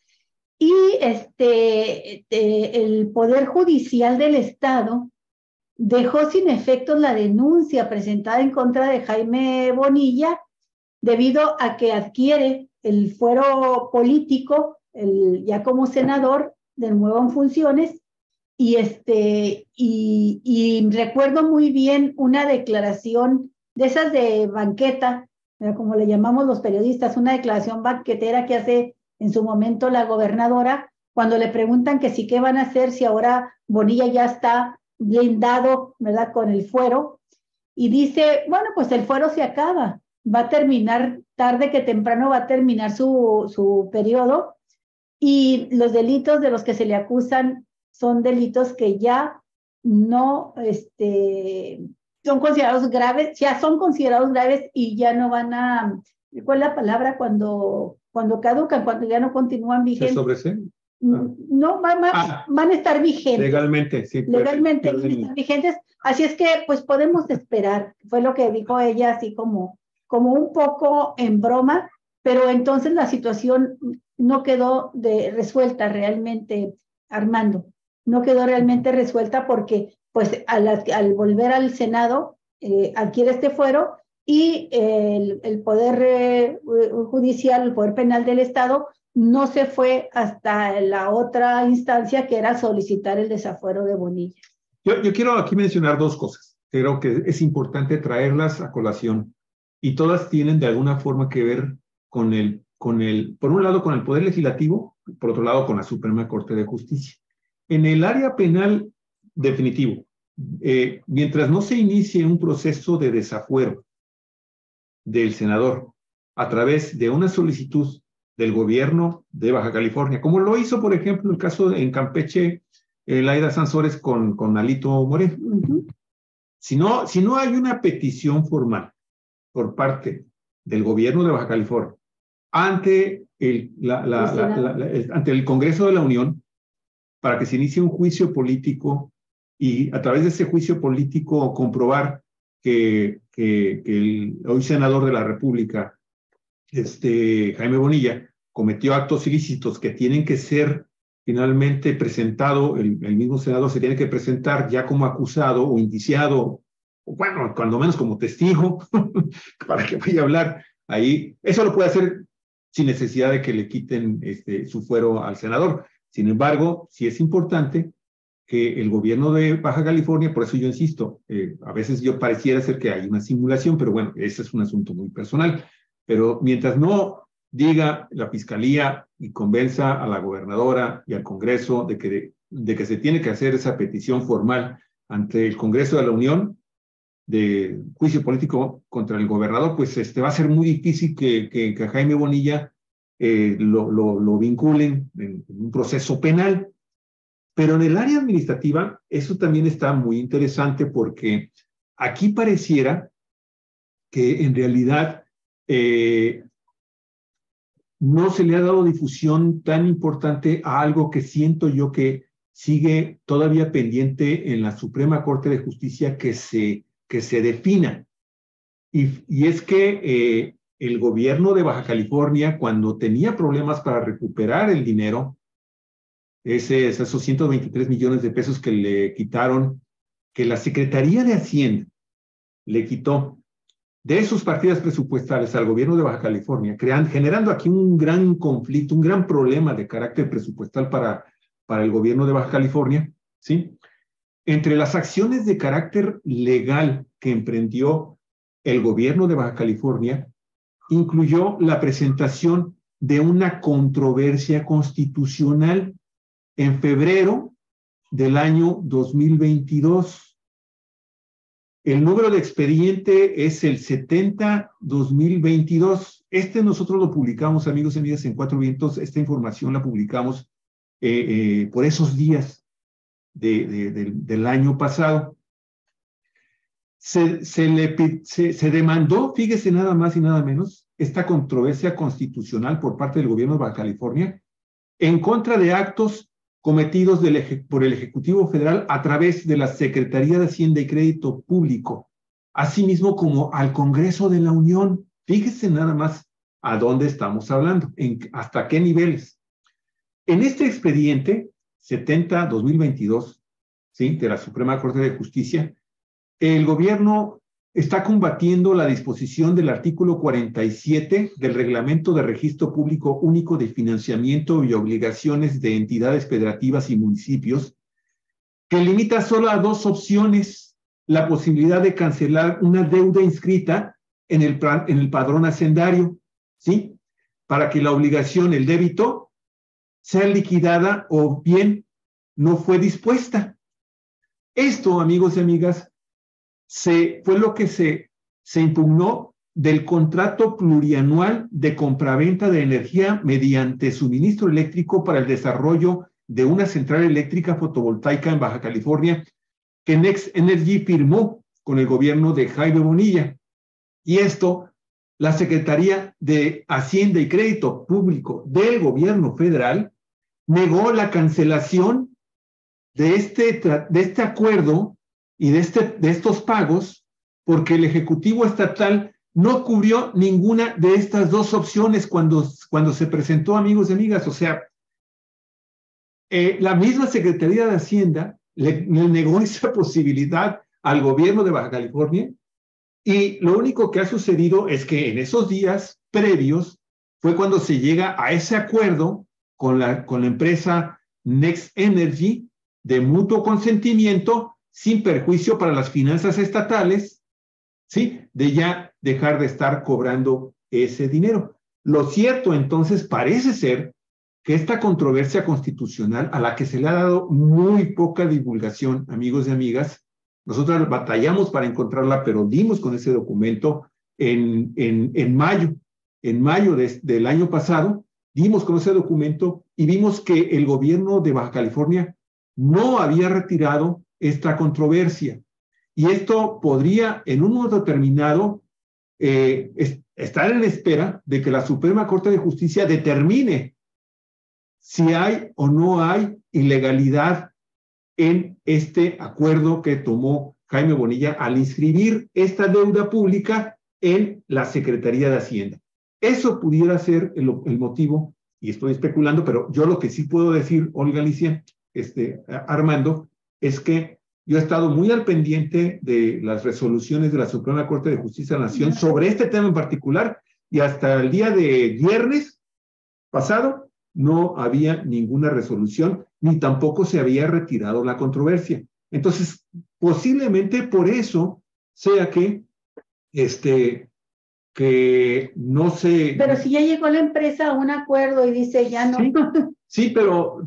Y el Poder Judicial del Estado dejó sin efectos la denuncia presentada en contra de Jaime Bonilla debido a que adquiere el fuero político ya como senador, de nuevo en funciones, y recuerdo muy bien una declaración de esas de banqueta, como le llamamos los periodistas, una declaración banquetera que hace en su momento la gobernadora, cuando le preguntan que sí, qué van a hacer si ahora Bonilla ya está blindado, ¿verdad?, con el fuero, y dice, bueno, pues el fuero se acaba, va a terminar, tarde que temprano va a terminar su periodo, y los delitos de los que se le acusan son delitos que ya no son considerados graves, ya son considerados graves y ya no van a, ¿cuál es la palabra? Cuando caducan, cuando ya no continúan vigentes. ¿Se sobreseen? No, van a estar vigentes. Legalmente, sí. Legalmente van a estar vigentes. Así es que, pues, podemos esperar. Fue lo que dijo ella, así como un poco en broma, pero entonces la situación no quedó resuelta realmente, Armando. No quedó realmente resuelta porque, pues, al volver al Senado, adquiere este fuero y el Poder Judicial, el Poder Penal del Estado, no se fue hasta la otra instancia que era solicitar el desafuero de Bonilla. Yo quiero aquí mencionar dos cosas. Creo que es importante traerlas a colación y todas tienen de alguna forma que ver con por un lado, con el Poder Legislativo, por otro lado, con la Suprema Corte de Justicia. En el área penal, definitivo, mientras no se inicie un proceso de desafuero del senador a través de una solicitud del gobierno de Baja California, como lo hizo, por ejemplo, el caso en Campeche, Laida Sansores con Alito Moreno. Si no hay una petición formal por parte del gobierno de Baja California ante ante el Congreso de la Unión para que se inicie un juicio político y a través de ese juicio político comprobar que el hoy senador de la República, Jaime Bonilla, cometió actos ilícitos que tienen que ser finalmente presentado, el mismo senador se tiene que presentar ya como acusado o indiciado, o bueno, cuando menos como testigo, para que vaya a hablar ahí. Eso lo puede hacer sin necesidad de que le quiten su fuero al senador. Sin embargo, sí es importante que el gobierno de Baja California, por eso yo insisto, a veces yo pareciera ser que hay una simulación, pero bueno, ese es un asunto muy personal. Pero mientras no diga la fiscalía y convenza a la gobernadora y al Congreso de que se tiene que hacer esa petición formal ante el Congreso de la Unión de juicio político contra el gobernador, pues va a ser muy difícil que a Jaime Bonilla lo vinculen en un proceso penal. Pero en el área administrativa, eso también está muy interesante porque aquí pareciera que en realidad no se le ha dado difusión tan importante a algo que siento yo que sigue todavía pendiente en la Suprema Corte de Justicia que se defina. Y es que el gobierno de Baja California, cuando tenía problemas para recuperar el dinero, esos 123 millones de pesos que le quitaron, que la Secretaría de Hacienda le quitó de sus partidas presupuestales al gobierno de Baja California, generando aquí un gran conflicto, un gran problema de carácter presupuestal para el gobierno de Baja California, ¿sí? Entre las acciones de carácter legal que emprendió el gobierno de Baja California, incluyó la presentación de una controversia constitucional en febrero del año 2022. El número de expediente es el 70-2022. Nosotros lo publicamos, amigos y amigas, en Cuatro Vientos. Esta información la publicamos por esos días del año pasado. Se demandó, fíjese nada más y nada menos, esta controversia constitucional por parte del gobierno de Baja California en contra de actos cometidos por el Ejecutivo Federal a través de la Secretaría de Hacienda y Crédito Público, asimismo como al Congreso de la Unión. Fíjese nada más a dónde estamos hablando, hasta qué niveles. En este expediente 70-2022, ¿sí?, de la Suprema Corte de Justicia, el gobierno está combatiendo la disposición del artículo 47 del Reglamento de Registro Público Único de Financiamiento y Obligaciones de Entidades Federativas y Municipios, que limita solo a dos opciones: la posibilidad de cancelar una deuda inscrita en el padrón hacendario, ¿sí?, para que la obligación, el débito, sea liquidada o bien no fue dispuesta. Esto, amigos y amigas, fue lo que se impugnó del contrato plurianual de compraventa de energía mediante suministro eléctrico para el desarrollo de una central eléctrica fotovoltaica en Baja California que Next Energy firmó con el gobierno de Jaime Bonilla. Y esto, la Secretaría de Hacienda y Crédito Público del gobierno federal negó la cancelación de este acuerdo y de estos pagos, porque el Ejecutivo Estatal no cubrió ninguna de estas dos opciones cuando se presentó, amigos y amigas. O sea, la misma Secretaría de Hacienda le negó esa posibilidad al gobierno de Baja California, y lo único que ha sucedido es que en esos días previos fue cuando se llega a ese acuerdo con la empresa Next Energy de mutuo consentimiento, sin perjuicio para las finanzas estatales, ¿sí? De ya dejar de estar cobrando ese dinero. Lo cierto, entonces, parece ser que esta controversia constitucional, a la que se le ha dado muy poca divulgación, amigos y amigas, nosotros batallamos para encontrarla, pero dimos con ese documento en mayo del año pasado, dimos con ese documento y vimos que el gobierno de Baja California no había retirado esta controversia. Y esto podría, en un momento determinado, estar en espera de que la Suprema Corte de Justicia determine si hay o no hay ilegalidad en este acuerdo que tomó Jaime Bonilla al inscribir esta deuda pública en la Secretaría de Hacienda. Eso pudiera ser el motivo, y estoy especulando, pero yo lo que sí puedo decir, Olga Alicia, Armando, es que yo he estado muy al pendiente de las resoluciones de la Suprema Corte de Justicia de la Nación sobre este tema en particular, y hasta el día de viernes pasado no había ninguna resolución, ni tampoco se había retirado la controversia. Entonces, posiblemente por eso sea que no se... Pero si ya llegó la empresa a un acuerdo y dice ya no. Sí, pero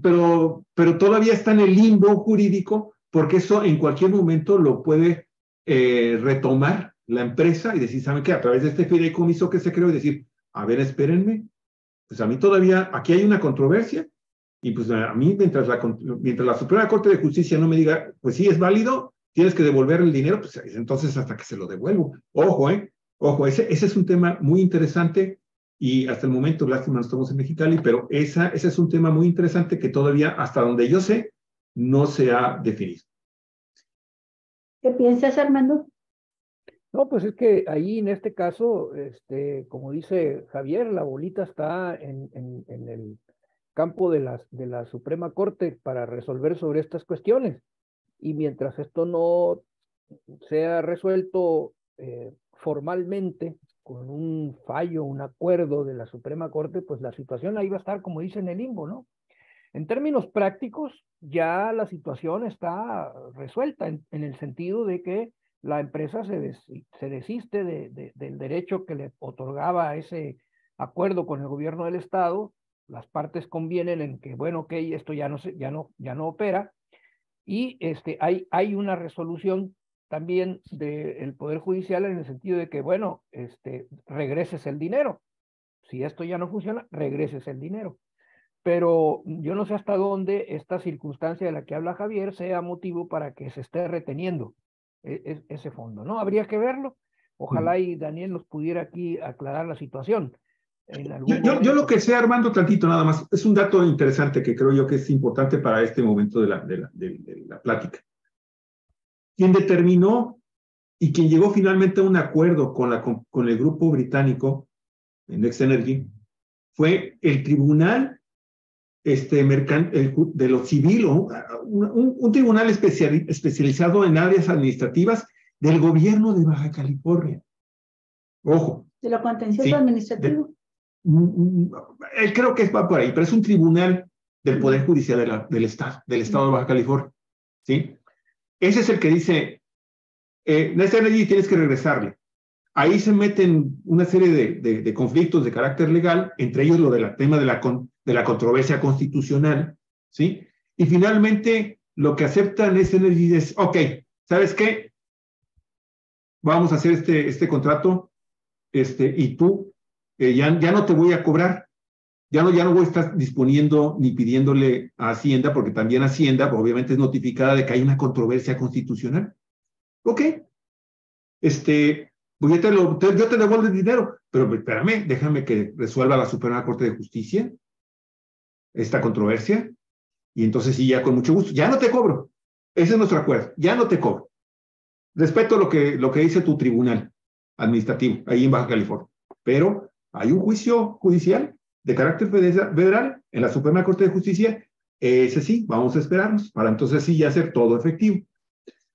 todavía está en el limbo jurídico, porque eso en cualquier momento lo puede retomar la empresa y decir, ¿saben qué? A través de este fideicomiso que se creó, y decir, a ver, espérenme, pues a mí todavía, aquí hay una controversia, y pues a mí, mientras la Suprema Corte de Justicia no me diga, pues sí, es válido, tienes que devolver el dinero, pues entonces hasta que se lo devuelvo. Ojo, ese es un tema muy interesante, y hasta el momento, lástima, no estamos en Mexicali, pero ese es un tema muy interesante que todavía, hasta donde yo sé, no se ha definido. ¿Qué piensas, Armando? No, pues es que ahí en este caso, como dice Javier, la bolita está en el campo de la Suprema Corte para resolver sobre estas cuestiones. Y mientras esto no sea resuelto formalmente con un fallo, un acuerdo de la Suprema Corte, pues la situación ahí va a estar, como dice, en el limbo, ¿no? En términos prácticos, ya la situación está resuelta en el sentido de que la empresa se desiste del derecho que le otorgaba ese acuerdo con el gobierno del estado. Las partes convienen en que, bueno, ok, esto ya no opera, y hay una resolución también del Poder Judicial en el sentido de que, bueno, regreses el dinero. Si esto ya no funciona, regreses el dinero. Pero yo no sé hasta dónde esta circunstancia de la que habla Javier sea motivo para que se esté reteniendo ese fondo, ¿no? Habría que verlo. Ojalá y Daniel nos pudiera aquí aclarar la situación. Yo lo que sé, Armando, tantito nada más, es un dato interesante que creo yo que es importante para este momento de la plática. Quien determinó y quien llegó finalmente a un acuerdo con el grupo británico, Next Energy, fue el tribunal de lo civil, un tribunal especializado en áreas administrativas del gobierno de Baja California. Ojo. De lo contencioso administrativo. Creo que va por ahí, pero es un tribunal del Poder Judicial del Estado de Baja California. ¿Sí? Ese es el que dice, Next Energy tienes que regresarle. Ahí se meten una serie de conflictos de carácter legal, entre ellos lo del tema de la controversia constitucional, ¿sí? Y finalmente lo que aceptan Next Energy es, ok, ¿sabes qué? Vamos a hacer este contrato, y tú ya no te voy a cobrar, ya no voy a estar disponiendo ni pidiéndole a Hacienda, porque también Hacienda obviamente es notificada de que hay una controversia constitucional. Ok, pues yo te devuelvo el dinero, pero espérame, déjame que resuelva la Suprema Corte de Justicia esta controversia, y entonces sí, ya con mucho gusto, ya no te cobro, ese es nuestro acuerdo, ya no te cobro. Respeto lo que dice tu tribunal administrativo ahí en Baja California, pero hay un juicio judicial de carácter federal en la Suprema Corte de Justicia, ese sí, vamos a esperarnos para entonces sí ya hacer todo efectivo.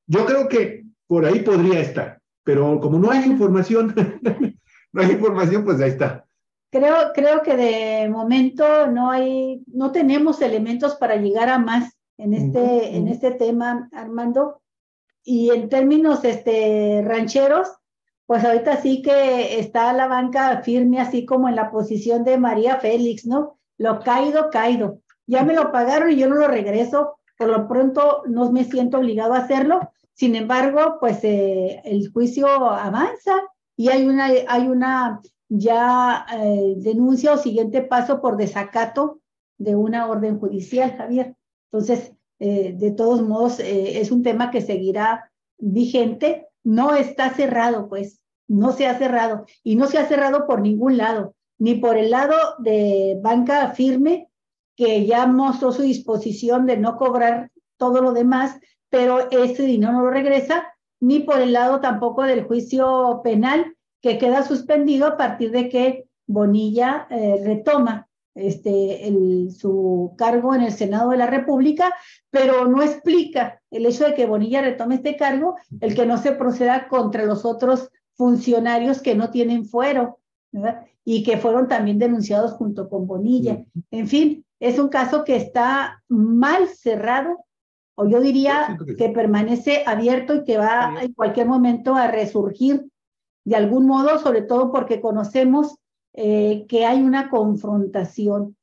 Yo creo que por ahí podría estar, pero como no hay información, pues ahí está. Creo que de momento no tenemos elementos para llegar a más en este tema, Armando. y en términos rancheros, pues ahorita sí que está la banca firme, así como en la posición de María Félix, ¿no? Lo caído, caído. Ya me lo pagaron y yo no lo regreso, por lo pronto no me siento obligado a hacerlo. Sin embargo, pues el juicio avanza y hay una ya denuncia o siguiente paso por desacato de una orden judicial, Javier. Entonces, de todos modos, es un tema que seguirá vigente. No está cerrado, pues, no se ha cerrado y no se ha cerrado por ningún lado, ni por el lado de banca firme, que ya mostró su disposición de no cobrar todo lo demás, pero ese dinero no lo regresa, ni por el lado tampoco del juicio penal, que queda suspendido a partir de que Bonilla retoma su cargo en el Senado de la República, pero no explica el hecho de que Bonilla retome este cargo, el que no se proceda contra los otros funcionarios que no tienen fuero, ¿verdad? Y que fueron también denunciados junto con Bonilla. En fin, es un caso que está mal cerrado, o yo diría que permanece abierto y que va en cualquier momento a resurgir de algún modo, sobre todo porque conocemos que hay una confrontación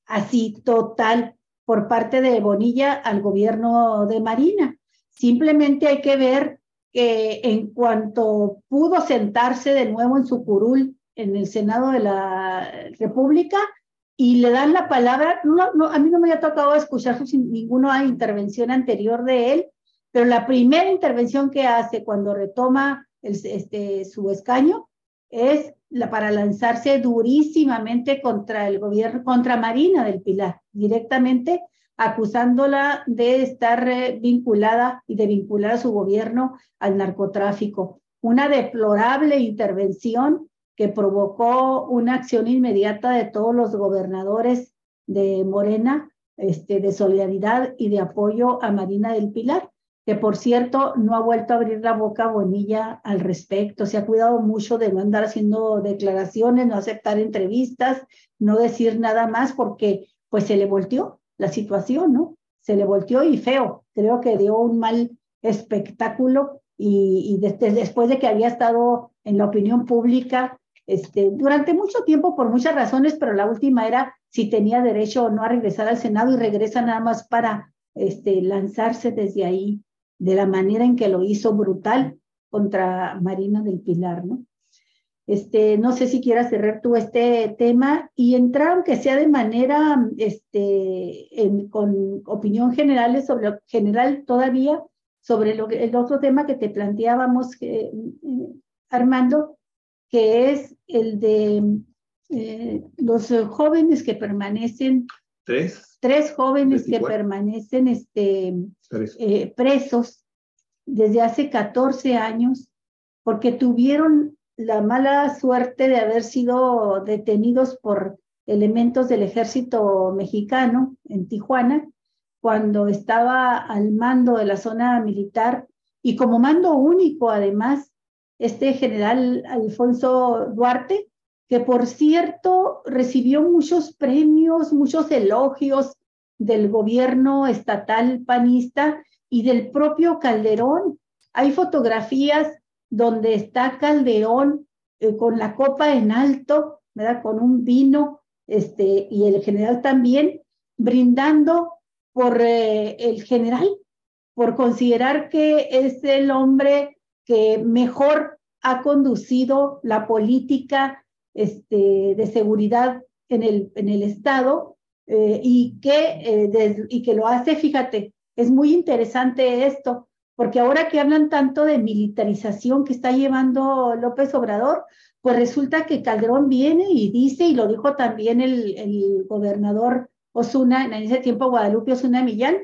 así total por parte de Bonilla al gobierno de Marina. Simplemente hay que ver que en cuanto pudo sentarse de nuevo en su curul en el Senado de la República y le dan la palabra, a mí no me había tocado escuchar ninguna intervención anterior de él, pero la primera intervención que hace cuando retoma su escaño es para lanzarse durísimamente contra el gobierno, contra Marina del Pilar, directamente acusándola de estar vinculada y de vincular a su gobierno al narcotráfico. Una deplorable intervención que provocó una acción inmediata de todos los gobernadores de Morena, de solidaridad y de apoyo a Marina del Pilar, que por cierto no ha vuelto a abrir la boca Bonilla al respecto. Se ha cuidado mucho de no andar haciendo declaraciones, no aceptar entrevistas, no decir nada más, porque pues se le volteó la situación, ¿no? Se le volteó y feo. Creo que dio un mal espectáculo y después de que había estado en la opinión pública durante mucho tiempo por muchas razones, pero la última era si tenía derecho o no a regresar al Senado, y regresa nada más para lanzarse desde ahí de la manera en que lo hizo, brutal, contra Marina del Pilar, ¿no? No sé si quieras cerrar tú este tema y entrar, aunque sea de manera, con opinión general todavía, sobre el otro tema que te planteábamos, Armando, que es el de los jóvenes que permanecen, tres jóvenes que permanecen presos desde hace 14 años, porque tuvieron la mala suerte de haber sido detenidos por elementos del ejército mexicano en Tijuana, cuando estaba al mando de la zona militar y como mando único además, general Alfonso Duarte, que por cierto recibió muchos premios, muchos elogios del gobierno estatal panista y del propio Calderón. Hay fotografías donde está Calderón con la copa en alto, ¿verdad? Con un vino, y el general también, brindando por el general, por considerar que es el hombre que mejor ha conducido la política de seguridad en el Estado, y que lo hace, fíjate, es muy interesante esto, porque ahora que hablan tanto de militarización que está llevando López Obrador, pues resulta que Calderón viene y dice, y lo dijo también el gobernador Osuna, en ese tiempo Guadalupe Osuna Millán,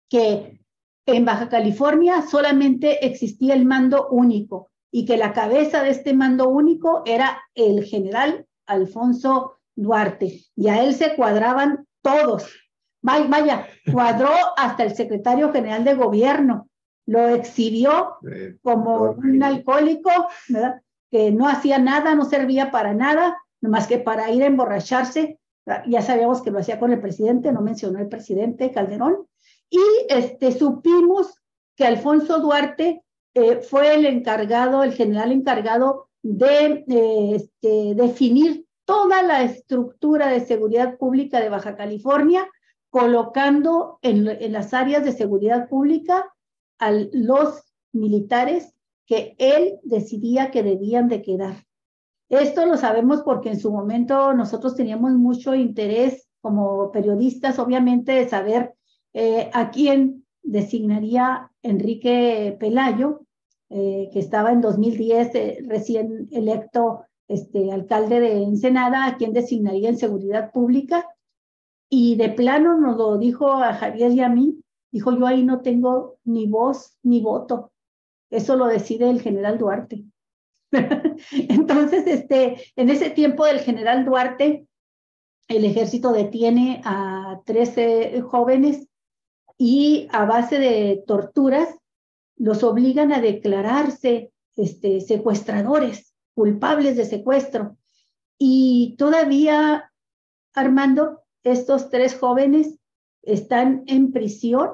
que en Baja California solamente existía el mando único y que la cabeza de este mando único era el general Alfonso Duarte, y a él se cuadraban todos. Vaya, cuadró hasta el secretario general de gobierno, lo exhibió como un alcohólico, ¿verdad? Que no hacía nada, no servía para nada, nomás que para ir a emborracharse. Ya sabíamos que lo hacía con el presidente, no mencionó el presidente Calderón. Y supimos que Alfonso Duarte fue el encargado, el general encargado de definir toda la estructura de seguridad pública de Baja California, colocando en las áreas de seguridad pública a los militares que él decidía que debían de quedar. Esto lo sabemos porque en su momento nosotros teníamos mucho interés como periodistas, obviamente, de saber a quién designaría Enrique Pelayo, que estaba en 2010 recién electo alcalde de Ensenada, a quién designaría en seguridad pública. Y de plano nos lo dijo a Javier y a mí, dijo: yo ahí no tengo ni voz ni voto, eso lo decide el general Duarte. Entonces, en ese tiempo del general Duarte, el ejército detiene a 13 jóvenes y a base de torturas los obligan a declararse secuestradores, culpables de secuestro. Y todavía, Armando, estos 3 jóvenes están en prisión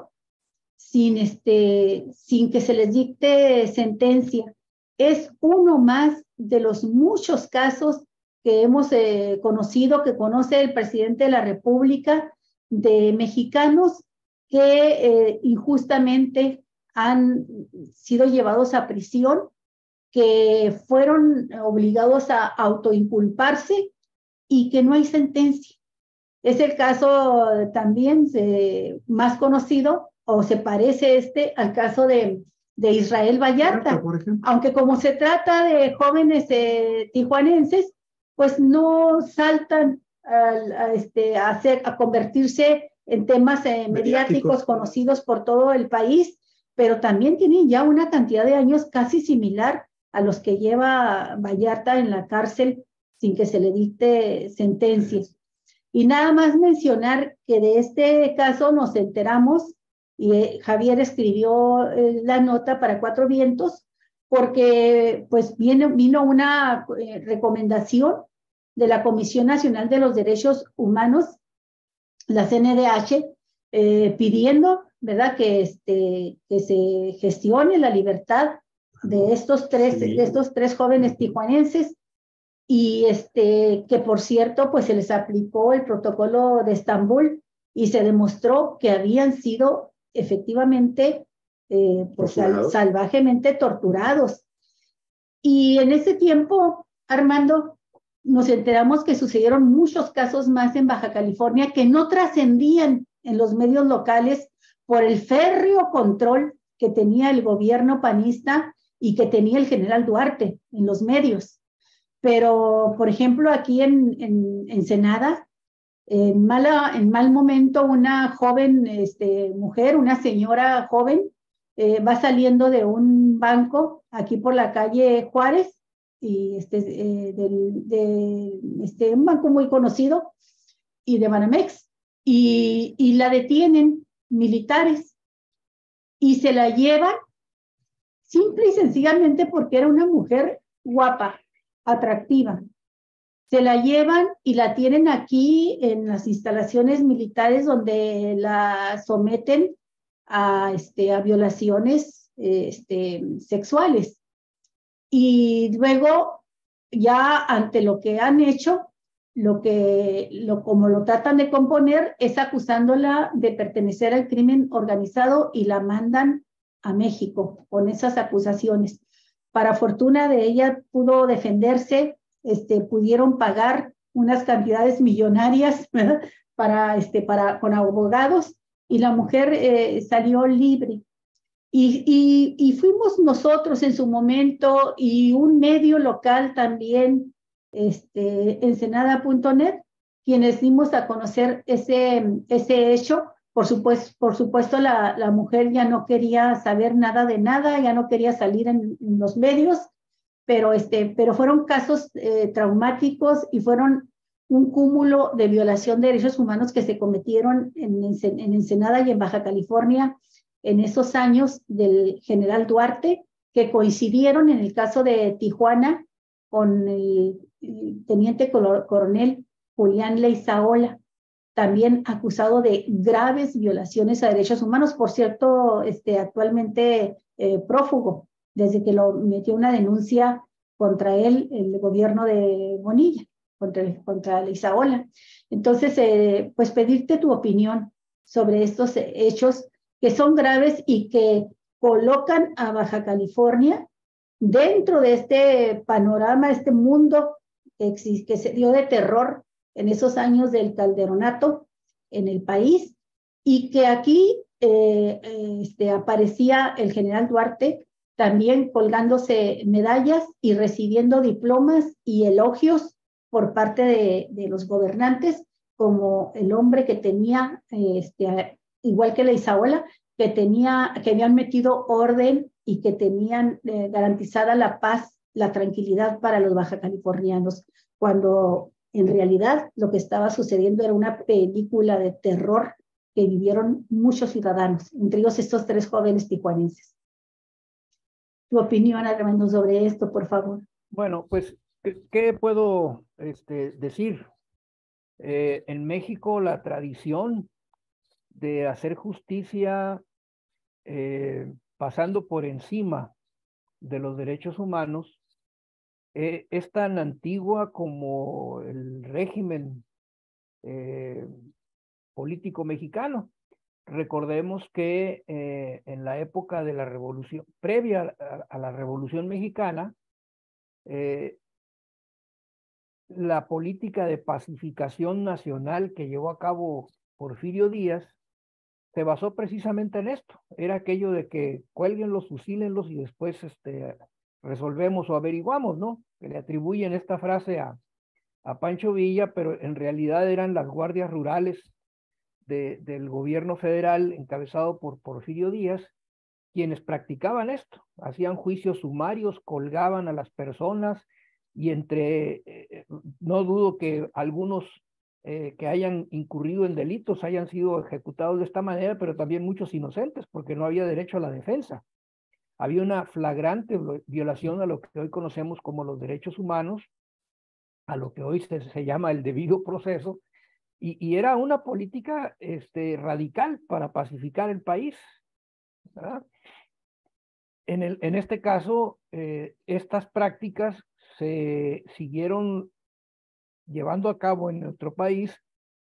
sin que se les dicte sentencia. Es uno más de los muchos casos que hemos conocido, que conoce el presidente de la República, de mexicanos que injustamente han sido llevados a prisión, que fueron obligados a autoinculparse y que no hay sentencia. Es el caso también más conocido, o se parece al caso de Israel Vallarta, por ejemplo. Aunque como se trata de jóvenes tijuanenses, pues no saltan a convertirse en temas mediáticos conocidos por todo el país, pero también tienen ya una cantidad de años casi similar a los que lleva Vallarta en la cárcel sin que se le dicte sentencias. Y nada más mencionar que de este caso nos enteramos, y Javier escribió la nota para Cuatro Vientos, porque pues vino una recomendación de la Comisión Nacional de los Derechos Humanos, la CNDH, pidiendo, ¿verdad?, que se gestione la libertad de estos tres jóvenes tijuanenses, y que por cierto pues se les aplicó el protocolo Estambul y se demostró que habían sido efectivamente pues salvajemente torturados. Y en ese tiempo, Armando, nos enteramos que sucedieron muchos casos más en Baja California que no trascendían en los medios locales por el férreo control que tenía el gobierno panista y que tenía el general Duarte en los medios. Pero, por ejemplo, aquí en Ensenada, en mal momento, una joven mujer, una señora joven, va saliendo de un banco aquí por la calle Juárez, y un banco muy conocido, y de Banamex, y la detienen militares, y se la llevan simple y sencillamente porque era una mujer guapa, atractiva. Se la llevan y la tienen aquí en las instalaciones militares, donde la someten a violaciones sexuales. Y luego, ya ante lo que han hecho, como lo tratan de componer, es acusándola de pertenecer al crimen organizado, y la mandan a México con esas acusaciones. Para fortuna de ella, pudo defenderse, pudieron pagar unas cantidades millonarias, ¿verdad?, con abogados, y la mujer salió libre. Y fuimos nosotros en su momento, y un medio local también, Ensenada.net, quienes dimos a conocer ese hecho. Por supuesto, la mujer ya no quería saber nada de nada, ya no quería salir en los medios, pero fueron casos traumáticos, y fueron un cúmulo de violación de derechos humanos que se cometieron en Ensenada y en Baja California en esos años del general Duarte, que coincidieron en el caso de Tijuana con el teniente coronel Julián Leizaola. también acusado de graves violaciones a derechos humanos, por cierto, actualmente prófugo, desde que lo metió una denuncia contra él, el gobierno de Bonilla, contra la Isaola. Entonces, pues pedirte tu opinión sobre estos hechos que son graves y que colocan a Baja California dentro de este panorama, este mundo que se dio de terror en esos años del calderonato en el país, y que aquí aparecía el general Duarte también colgándose medallas y recibiendo diplomas y elogios por parte de los gobernantes, como el hombre que tenía, igual que la Isaola, que habían metido orden y que tenían garantizada la paz, la tranquilidad para los baja californianos, cuando en realidad lo que estaba sucediendo era una película de terror que vivieron muchos ciudadanos, entre ellos estos 3 jóvenes tijuanenses. Tu opinión, Armando, sobre esto, por favor. Bueno, pues, ¿qué puedo decir? En México la tradición de hacer justicia pasando por encima de los derechos humanos es tan antigua como el régimen político mexicano. Recordemos que en la época de la revolución, previa a la Revolución Mexicana, la política de pacificación nacional que llevó a cabo Porfirio Díaz se basó precisamente en esto. Era aquello de que cuélguenlos, fusílenlos y después resolvemos o averiguamos, ¿no? Que le atribuyen esta frase a Pancho Villa, pero en realidad eran las guardias rurales del gobierno federal encabezado por Porfirio Díaz quienes practicaban esto. Hacían juicios sumarios, colgaban a las personas y no dudo que algunos que hayan incurrido en delitos hayan sido ejecutados de esta manera, pero también muchos inocentes, porque no había derecho a la defensa. Había una flagrante violación a lo que hoy conocemos como los derechos humanos, a lo que hoy se llama el debido proceso, y era una política radical para pacificar el país, ¿verdad? En este caso, estas prácticas se siguieron llevando a cabo en nuestro país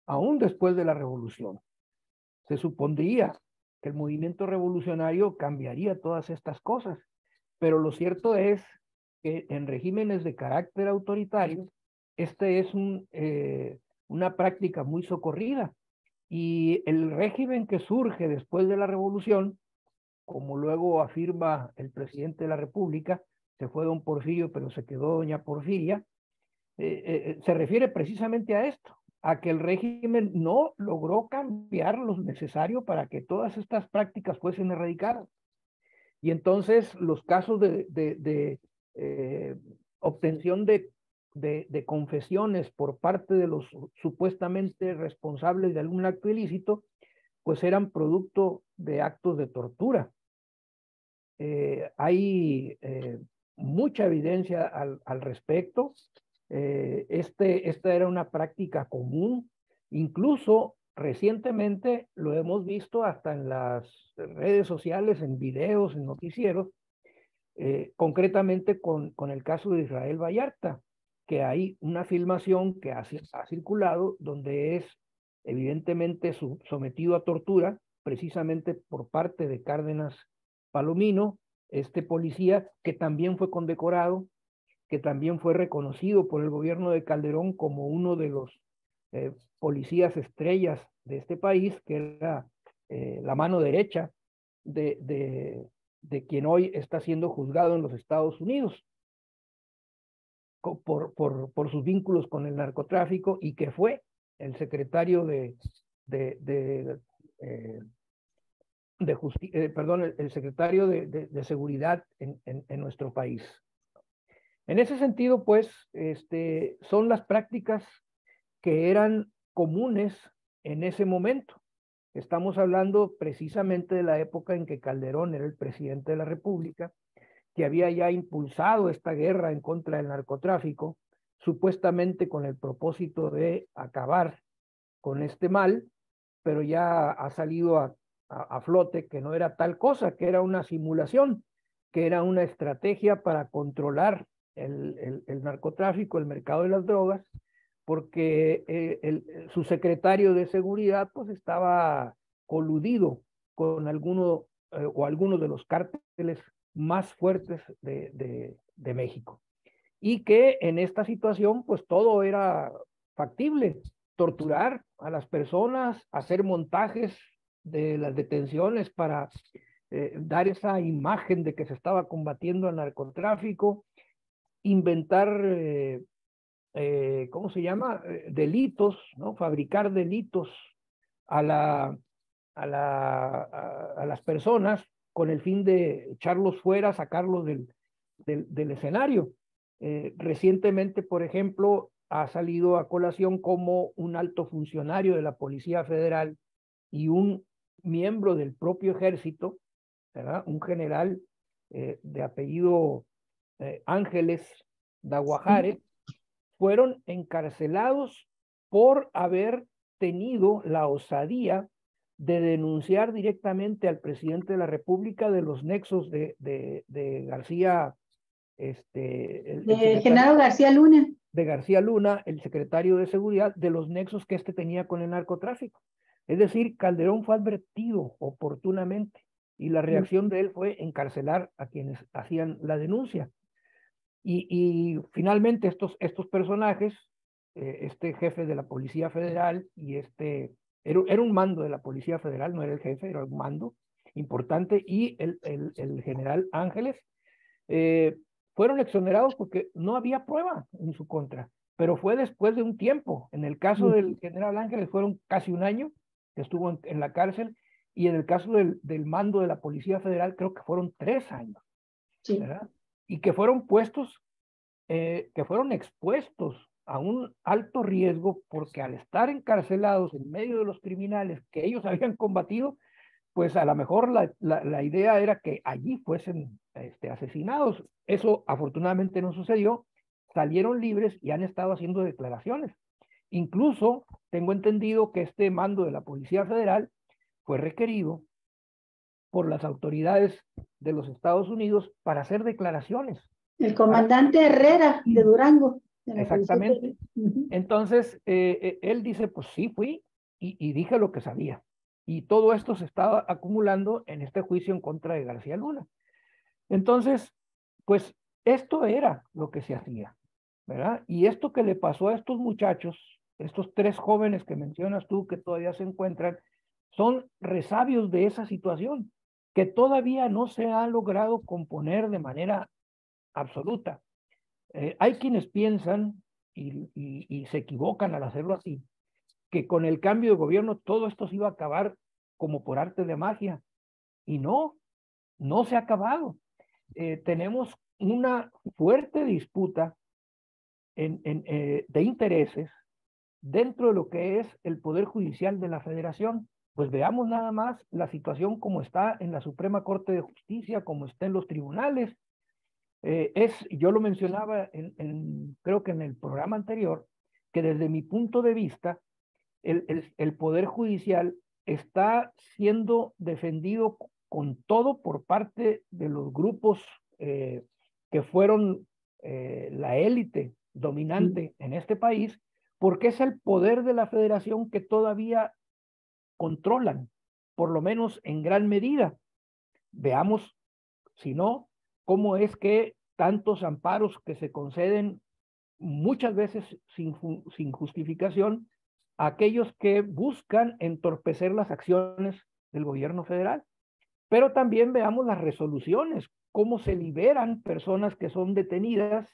aún después de la revolución. Se supondría que el movimiento revolucionario cambiaría todas estas cosas, pero lo cierto es que en regímenes de carácter autoritario, es una práctica muy socorrida, y el régimen que surge después de la revolución, como luego afirma el presidente de la República, se fue don Porfirio, pero se quedó doña Porfiria, se refiere precisamente a esto, a que el régimen no logró cambiar lo necesario para que todas estas prácticas fuesen erradicadas. Y entonces los casos de obtención de confesiones por parte de los supuestamente responsables de algún acto ilícito, pues eran producto de actos de tortura. Hay mucha evidencia al respecto. Esta era una práctica común, incluso recientemente lo hemos visto hasta en las redes sociales, en videos, en noticieros, concretamente con el caso de Israel Vallarta, que hay una filmación que ha circulado donde es evidentemente sometido a tortura, precisamente por parte de Cárdenas Palomino, este policía que también fue condecorado, que también fue reconocido por el gobierno de Calderón como uno de los policías estrellas de este país, que era la mano derecha de quien hoy está siendo juzgado en los Estados Unidos por sus vínculos con el narcotráfico, y que fue el secretario el secretario de Seguridad en nuestro país. En ese sentido, pues, son las prácticas que eran comunes en ese momento. Estamos hablando precisamente de la época en que Calderón era el presidente de la República, que había ya impulsado esta guerra en contra del narcotráfico, supuestamente con el propósito de acabar con este mal, pero ya ha salido a flote que no era tal cosa, que era una simulación, que era una estrategia para controlar el narcotráfico, el mercado de las drogas, porque su secretario de seguridad pues estaba coludido con alguno o algunos de los cárteles más fuertes de México. Y que en esta situación pues todo era factible, torturar a las personas, hacer montajes de las detenciones para dar esa imagen de que se estaba combatiendo el narcotráfico, inventar, ¿cómo se llama? Delitos, ¿no? Fabricar delitos a, la, a las personas con el fin de echarlos fuera, sacarlos del escenario. Recientemente, por ejemplo, ha salido a colación como un alto funcionario de la Policía Federal y un miembro del propio ejército, ¿verdad? Un general de apellido Ángeles Daguajare, fueron encarcelados por haber tenido la osadía de denunciar directamente al presidente de la República de los nexos de García, de Genaro García Luna. De García Luna, el secretario de Seguridad, de los nexos que tenía con el narcotráfico. Es decir, Calderón fue advertido oportunamente y la reacción de él fue encarcelar a quienes hacían la denuncia. Y finalmente estos personajes, este jefe de la Policía Federal y era un mando de la Policía Federal, no era el jefe, era un mando importante, y el general Ángeles, fueron exonerados porque no había prueba en su contra, pero fue después de un tiempo. En el caso del general Ángeles fueron casi un año que estuvo en la cárcel, y en el caso del mando de la Policía Federal creo que fueron 3 años, ¿verdad? Y que fueron que fueron expuestos a un alto riesgo porque al estar encarcelados en medio de los criminales que ellos habían combatido, pues a lo mejor la idea era que allí fuesen asesinados. Eso afortunadamente no sucedió, salieron libres y han estado haciendo declaraciones. Incluso tengo entendido que este mando de la Policía Federal fue requerido por las autoridades de los Estados Unidos para hacer declaraciones. El comandante Herrera de Durango. Exactamente. Entonces, él dice, pues sí, fui y dije lo que sabía. Y todo esto se estaba acumulando en este juicio en contra de García Luna. Entonces, pues esto era lo que se hacía, ¿verdad? Y esto que le pasó a estos muchachos, estos 3 jóvenes que mencionas tú que todavía se encuentran, son resabios de esa situación que todavía no se ha logrado componer de manera absoluta. Hay quienes piensan, y se equivocan al hacerlo así, que con el cambio de gobierno todo esto se iba a acabar como por arte de magia. Y no se ha acabado. Tenemos una fuerte disputa de intereses dentro de lo que es el Poder Judicial de la Federación. Pues veamos nada más la situación como está en la Suprema Corte de Justicia, como está en los tribunales. Yo lo mencionaba creo que en el programa anterior, que desde mi punto de vista, el Poder Judicial está siendo defendido con todo por parte de los grupos que fueron la élite dominante en este país, porque es el poder de la federación que todavía controlan, por lo menos en gran medida. Veamos, si no, cómo es que tantos amparos que se conceden muchas veces sin justificación a aquellos que buscan entorpecer las acciones del gobierno federal. Pero también veamos las resoluciones, cómo se liberan personas que son detenidas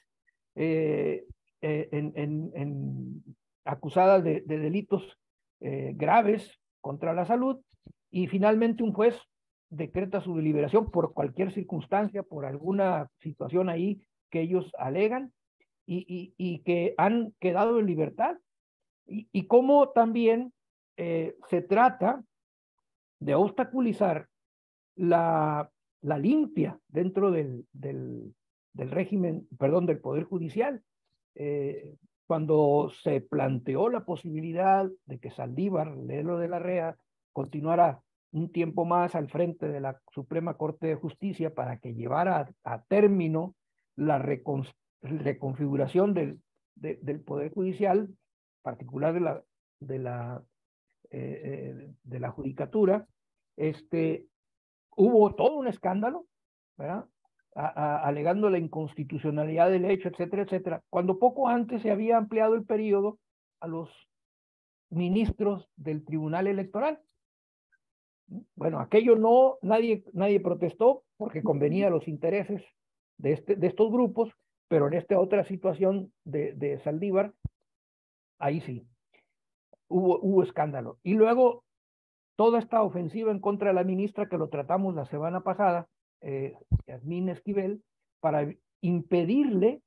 acusadas de delitos graves contra la salud, y finalmente un juez decreta su liberación por cualquier circunstancia, por alguna situación ahí que ellos alegan, y que han quedado en libertad. Y cómo también se trata de obstaculizar la limpia dentro del régimen, perdón, del Poder Judicial. cuando se planteó la posibilidad de que Saldívar, Lelo de la Rea, continuara un tiempo más al frente de la Suprema Corte de Justicia para que llevara a término la reconfiguración del Poder Judicial, en particular de la Judicatura, hubo todo un escándalo, ¿verdad? Alegando la inconstitucionalidad del hecho, etcétera, etcétera, cuando poco antes se había ampliado el periodo a los ministros del Tribunal Electoral. Bueno, aquello nadie protestó porque convenía a los intereses de estos grupos, pero en esta otra situación de Saldívar, ahí sí, hubo escándalo. Y luego, toda esta ofensiva en contra de la ministra, que lo tratamos la semana pasada, Yasmín Esquivel, para impedirle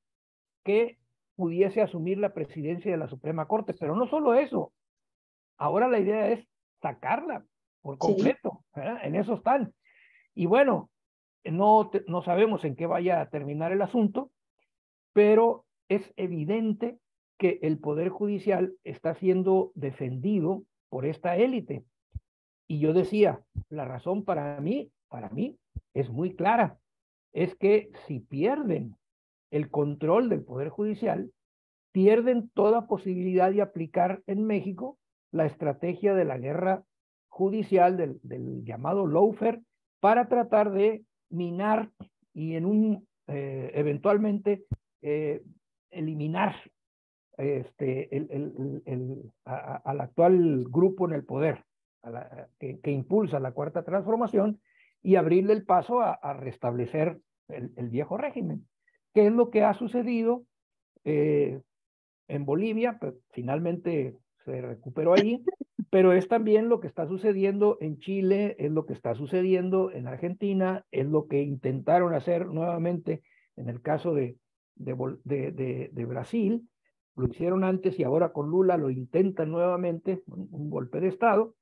que pudiese asumir la presidencia de la Suprema Corte. Pero no solo eso, ahora la idea es sacarla por completo, ¿verdad? En eso están. Y bueno, no sabemos en qué vaya a terminar el asunto, pero es evidente que el Poder Judicial está siendo defendido por esta élite. Y yo decía, la razón para mí es muy clara. Es que si pierden el control del Poder Judicial, pierden toda posibilidad de aplicar en México la estrategia de la guerra judicial, del llamado lawfare, para tratar de minar y eventualmente eliminar al actual grupo en el poder, que impulsa la Cuarta Transformación, y abrirle el paso a restablecer el viejo régimen, que es lo que ha sucedido en Bolivia. Pues, finalmente se recuperó allí, pero es también lo que está sucediendo en Chile, es lo que está sucediendo en Argentina, es lo que intentaron hacer nuevamente en el caso de Brasil. Lo hicieron antes y ahora con Lula lo intentan nuevamente, un golpe de Estado.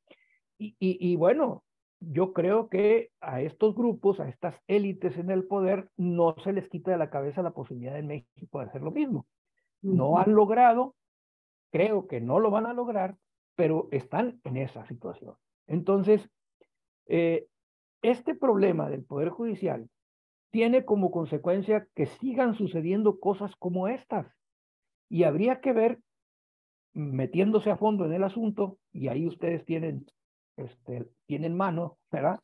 Y bueno, yo creo que a estos grupos, a estas élites en el poder, no se les quita de la cabeza la posibilidad en México de hacer lo mismo. No han logrado, creo que no lo van a lograr, pero están en esa situación. Entonces, este problema del Poder Judicial tiene como consecuencia que sigan sucediendo cosas como estas. Y habría que ver, metiéndose a fondo en el asunto, y ahí ustedes tienen mano, ¿verdad?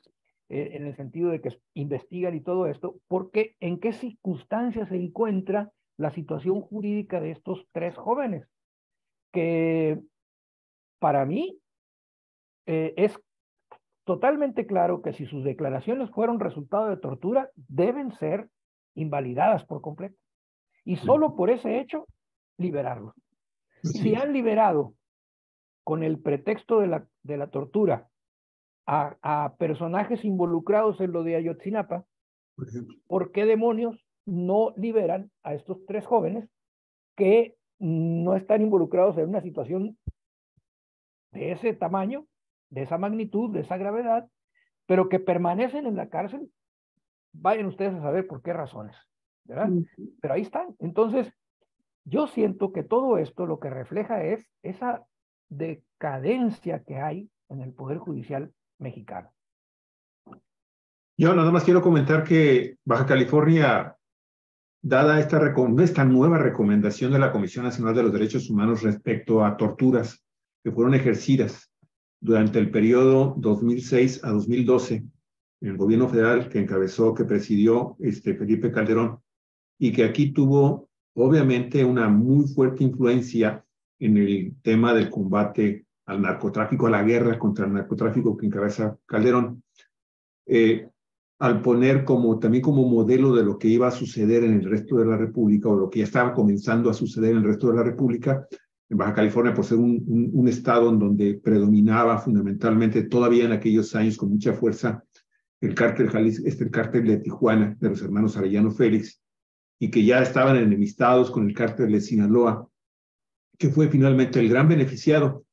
En el sentido de que investigan y todo esto, porque en qué circunstancias se encuentra la situación jurídica de estos tres jóvenes, que para mí es totalmente claro que si sus declaraciones fueron resultado de tortura, deben ser invalidadas por completo. Y solo por ese hecho, liberarlos. Si han liberado con el pretexto de la tortura a personajes involucrados en lo de Ayotzinapa, ¿por qué demonios no liberan a estos tres jóvenes que no están involucrados en una situación de ese tamaño, de esa magnitud, de esa gravedad, pero que permanecen en la cárcel? Vayan ustedes a saber por qué razones, ¿verdad? Pero ahí están. Entonces, yo siento que todo esto lo que refleja es esa decadencia que hay en el Poder Judicial mexicano. Yo nada más quiero comentar que Baja California, dada esta nueva recomendación de la Comisión Nacional de los Derechos Humanos respecto a torturas que fueron ejercidas durante el periodo 2006 a 2012 en el gobierno federal que presidió Felipe Calderón, y que aquí tuvo obviamente una muy fuerte influencia en el tema del combate al narcotráfico, a la guerra contra el narcotráfico que encabeza Calderón, al poner también como modelo de lo que iba a suceder en el resto de la República, o lo que ya estaba comenzando a suceder en el resto de la República, en Baja California, por ser un estado en donde predominaba fundamentalmente, todavía en aquellos años con mucha fuerza, el cártel el cártel de Tijuana, de los hermanos Arellano Félix, y que ya estaban enemistados con el cártel de Sinaloa, que fue finalmente el gran beneficiado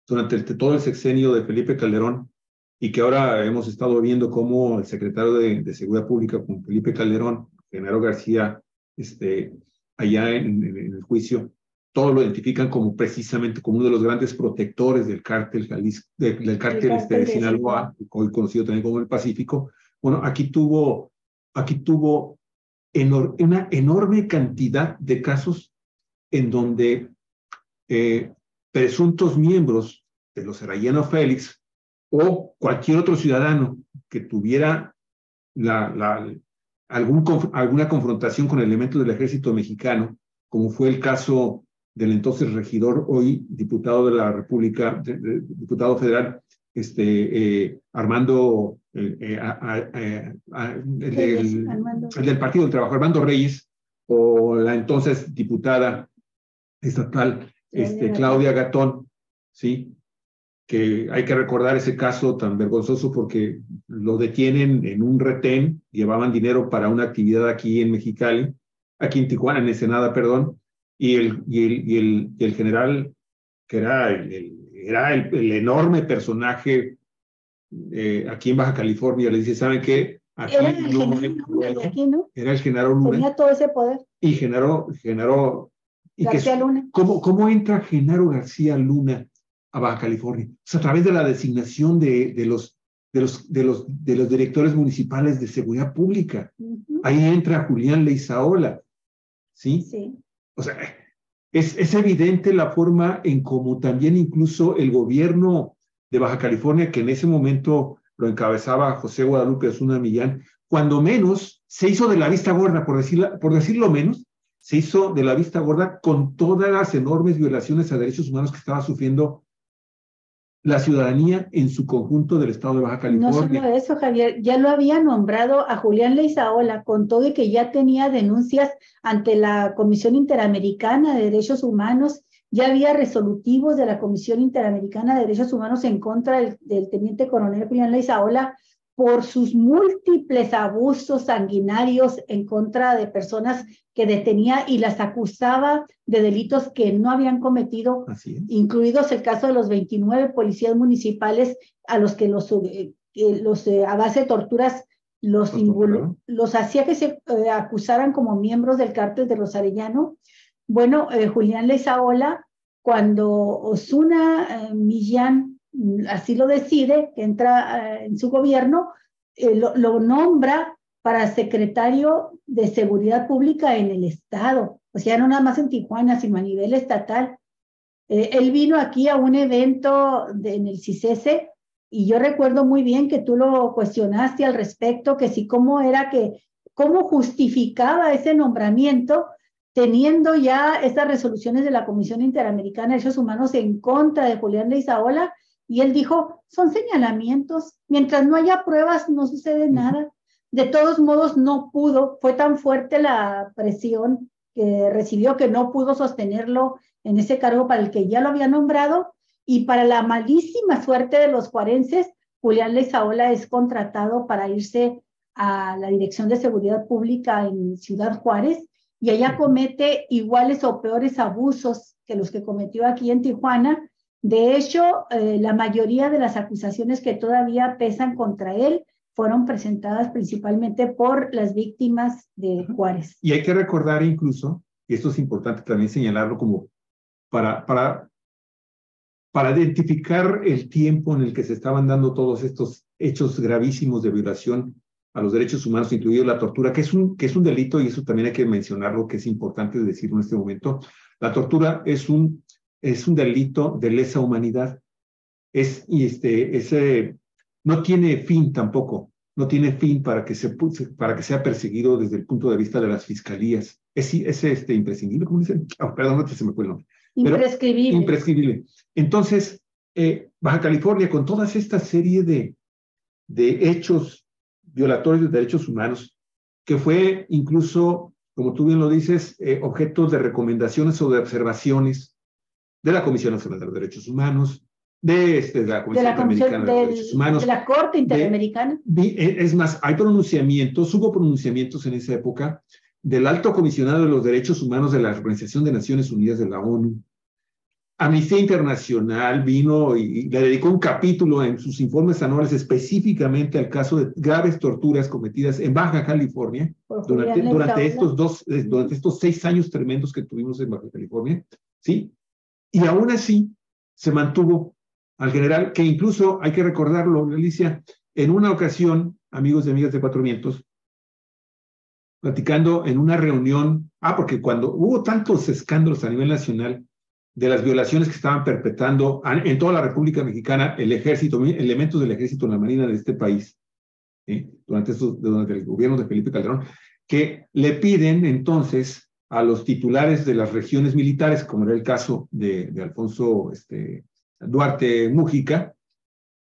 durante todo el sexenio de Felipe Calderón, y que ahora hemos estado viendo cómo el secretario de Seguridad Pública con Felipe Calderón, Genaro García, allá en el juicio, todos lo identifican como precisamente como uno de los grandes protectores del cártel, del cártel de Sinaloa, hoy conocido también como el Pacífico. Bueno, aquí tuvo una enorme cantidad de casos en donde presuntos miembros de los Arellano Félix o cualquier otro ciudadano que tuviera alguna confrontación con elementos del ejército mexicano, como fue el caso del entonces regidor, hoy diputado de la República, diputado federal, Armando, el del Partido del Trabajo, Armando Reyes, o la entonces diputada estatal, Claudia Gatón, ¿sí? Que hay que recordar ese caso tan vergonzoso porque lo detienen en un retén, llevaban dinero para una actividad aquí en Mexicali, aquí en Tijuana, en Ensenada, perdón, y el general, que era el enorme personaje aquí en Baja California, le dice, ¿saben qué? Aquí era el general Luna de aquí, ¿no? Era el general Luna. Tenía todo ese poder. Y generó García Luna. ¿Cómo entra Genaro García Luna a Baja California? Pues a través de la designación de los directores municipales de seguridad pública. Ahí entra Julián Leizaola, ¿sí? Sí. O sea, es evidente la forma en cómo también incluso el gobierno de Baja California, que en ese momento lo encabezaba José Guadalupe Osuna Millán, cuando menos se hizo de la vista gorda, por decirlo menos, se hizo de la vista gorda con todas las enormes violaciones a derechos humanos que estaba sufriendo la ciudadanía en su conjunto del estado de Baja California. No solo eso, Javier, ya lo había nombrado a Julián Leizaola, con todo y que ya tenía denuncias ante la Comisión Interamericana de Derechos Humanos, ya había resolutivos de la Comisión Interamericana de Derechos Humanos en contra del teniente coronel Julián Leizaola por sus múltiples abusos sanguinarios en contra de personas que detenía y las acusaba de delitos que no habían cometido, incluidos el caso de los 29 policías municipales a los que a base de torturas los hacía que se acusaran como miembros del cártel de los Arellano. Bueno, Julián Leizaola, cuando Osuna Millán así lo decide, que entra en su gobierno, lo nombra para secretario de Seguridad Pública en el estado, o sea, no nada más en Tijuana, sino a nivel estatal. Él vino aquí a un evento en el CICESE y yo recuerdo muy bien que tú lo cuestionaste al respecto, que sí, cómo justificaba ese nombramiento teniendo ya estas resoluciones de la Comisión Interamericana de Derechos Humanos en contra de Julián Leizaola, y él dijo, son señalamientos, mientras no haya pruebas no sucede nada. De todos modos no pudo, fue tan fuerte la presión que recibió que no pudo sostenerlo en ese cargo para el que ya lo había nombrado, y para la malísima suerte de los juarenses, Julián Leizaola es contratado para irse a la Dirección de Seguridad Pública en Ciudad Juárez, y allá comete iguales o peores abusos que los que cometió aquí en Tijuana. De hecho, la mayoría de las acusaciones que todavía pesan contra él fueron presentadas principalmente por las víctimas de Juárez. Y hay que recordar incluso, y esto es importante también señalarlo como para identificar el tiempo en el que se estaban dando todos estos hechos gravísimos de violación a los derechos humanos, incluido la tortura, que es un delito, y eso también hay que mencionarlo, que es importante decirlo en este momento. La tortura es un delito de lesa humanidad. No tiene fin tampoco, no tiene fin para que sea perseguido desde el punto de vista de las fiscalías. Es imprescindible, ¿cómo dicen? Perdón, no se me fue el nombre. Imprescribible. Imprescribible. Entonces, Baja California, con toda esta serie de hechos violatorios de derechos humanos, que fue incluso, como tú bien lo dices, objeto de recomendaciones o de observaciones de la Comisión Nacional de los Derechos Humanos, de la Comisión Interamericana de los Derechos Humanos, de la Corte Interamericana. Es más, hubo pronunciamientos en esa época del Alto Comisionado de los Derechos Humanos de la Organización de Naciones Unidas de la ONU. Amnistía Internacional vino y le dedicó un capítulo en sus informes anuales específicamente al caso de graves torturas cometidas en Baja California durante estos 6 años tremendos que tuvimos en Baja California. ¿sí? Y aún así se mantuvo al general, que incluso, hay que recordarlo, Alicia, en una ocasión, amigos y amigas de Cuatro Vientos, platicando en una reunión, porque cuando hubo tantos escándalos a nivel nacional de las violaciones que estaban perpetrando en toda la República Mexicana el ejército, elementos del ejército en la marina de este país, durante el gobierno de Felipe Calderón, que le piden entonces a los titulares de las regiones militares, como era el caso de Alfonso Duarte Múgica,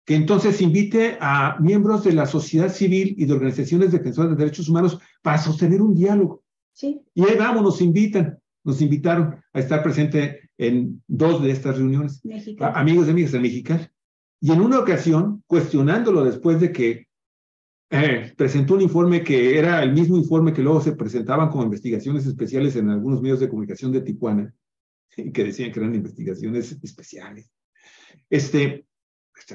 que entonces invite a miembros de la sociedad civil y de organizaciones defensoras de derechos humanos para sostener un diálogo. Sí. Y ahí vamos, nos invitaron a estar presente en 2 de estas reuniones. Amigos y amigas en Mexicali. Y en una ocasión, cuestionándolo después de que presentó un informe que era el mismo informe que luego se presentaban como investigaciones especiales en algunos medios de comunicación de Tijuana, y que decían que eran investigaciones especiales.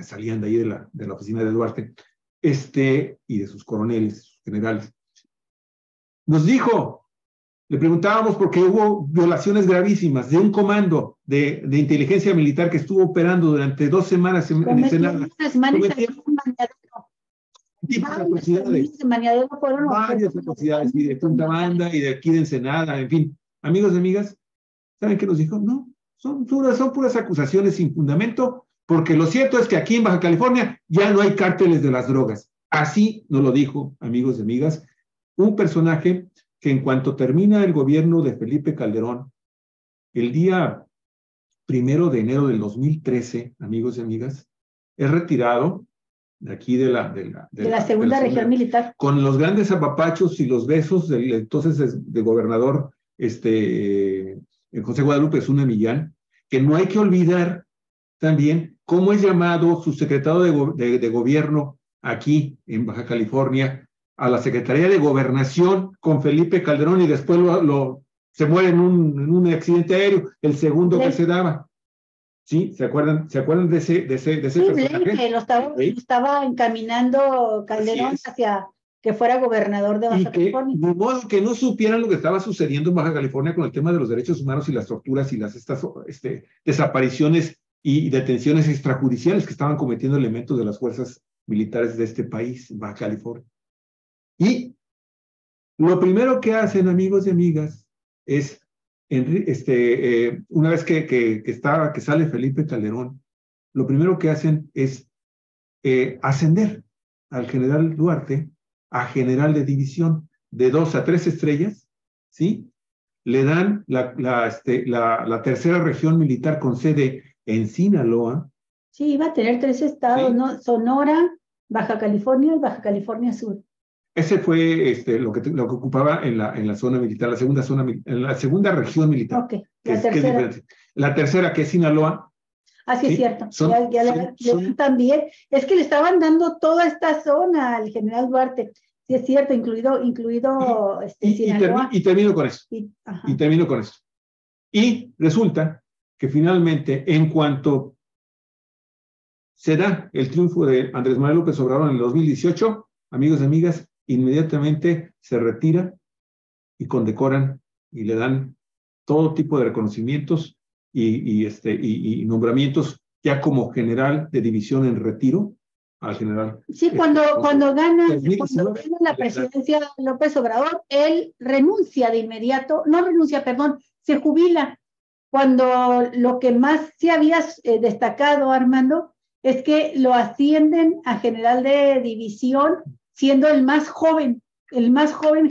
Salían de ahí de la oficina de Duarte, y de sus coroneles, sus generales. Nos dijo, le preguntábamos porque hubo violaciones gravísimas de un comando de inteligencia militar que estuvo operando durante 2 semanas en Ensenada. Varias atrocidades, y de Punta Banda, y de aquí de Ensenada, en fin. Amigos y amigas, ¿saben qué nos dijo? No, son puras acusaciones sin fundamento, porque lo cierto es que aquí en Baja California ya no hay cárteles de las drogas. Así nos lo dijo, amigos y amigas, un personaje que en cuanto termina el gobierno de Felipe Calderón, el día 1 de enero del 2013, amigos y amigas, es retirado de aquí de la segunda región militar, con los grandes apapachos y los besos del entonces de gobernador José Guadalupe Zuna Millán, que no hay que olvidar también cómo es llamado su secretario de gobierno aquí en Baja California a la Secretaría de Gobernación con Felipe Calderón, y después se muere en un accidente aéreo, el segundo que se daba. ¿Sí? ¿Se acuerdan de ese personaje? Que lo estaba encaminando Calderón hacia que fuera gobernador de Baja California. De modo que no supieran lo que estaba sucediendo en Baja California con el tema de los derechos humanos y las torturas y estas desapariciones y detenciones extrajudiciales que estaban cometiendo elementos de las fuerzas militares de este país, Baja California. Y lo primero que hacen, amigos y amigas, es, una vez que sale Felipe Calderón, lo primero que hacen es ascender al general Duarte a general de división de 2 a 3 estrellas, ¿sí? Le dan la tercera región militar con sede en Sinaloa. Sí, iba a tener 3 estados, ¿sí? ¿No? Sonora, Baja California y Baja California Sur. Ese fue lo que ocupaba en la zona militar, en la segunda región militar. Ok, la tercera, que es Sinaloa. Sí, es cierto. También. Es que le estaban dando toda esta zona al general Duarte. Sí, es cierto, incluido Sinaloa. Y termino con esto. Y resulta que finalmente, en cuanto se da el triunfo de Andrés Manuel López Obrador en el 2018, amigos y amigas, inmediatamente se retira y condecoran y le dan todo tipo de reconocimientos y nombramientos ya como general de división en retiro al general. Sí, cuando gana la presidencia López Obrador, él renuncia de inmediato, se jubila. Cuando lo que más se había destacado, Armando, es que lo ascienden a general de división, siendo el más joven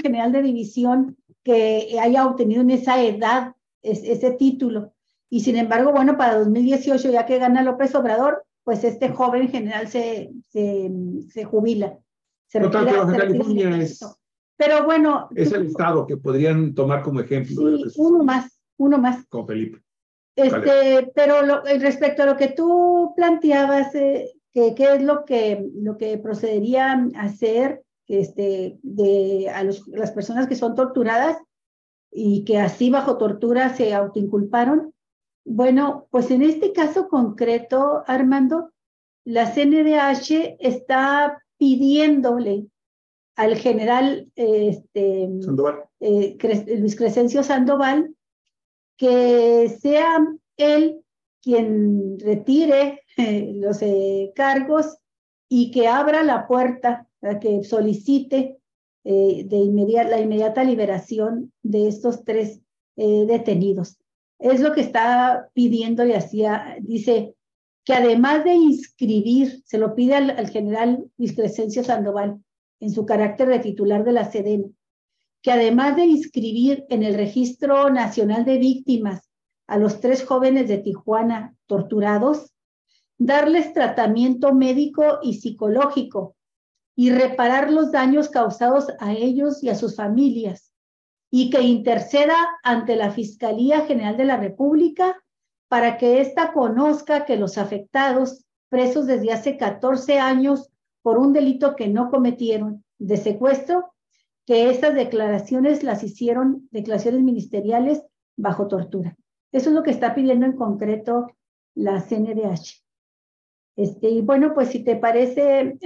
general de división que haya obtenido en esa edad ese título. Y sin embargo, bueno, para 2018, ya que gana López Obrador, pues este joven general se jubila. Pero Baja California pero bueno, es el estado que podrían tomar como ejemplo. Sí, uno más. Con Felipe. Pero respecto a lo que tú planteabas, qué es lo que procedería a hacer las personas que son torturadas y que así bajo tortura se autoinculparon. Bueno, pues en este caso concreto, Armando, la CNDH está pidiéndole al general Sandoval. Luis Crescencio Sandoval que sea él quien retire los cargos y que abra la puerta a que solicite la inmediata liberación de estos 3 detenidos. Es lo que está pidiendo y dice que además de inscribir, se lo pide al general Luis Crescencio Sandoval en su carácter de titular de la Sedena, que además de inscribir en el Registro Nacional de Víctimas a los 3 jóvenes de Tijuana torturados, darles tratamiento médico y psicológico y reparar los daños causados a ellos y a sus familias, y que interceda ante la Fiscalía General de la República para que ésta conozca que los afectados, presos desde hace 14 años por un delito que no cometieron, de secuestro, que estas declaraciones las hicieron, declaraciones ministeriales, bajo tortura. Eso es lo que está pidiendo en concreto la CNDH. Y bueno, pues si te parece,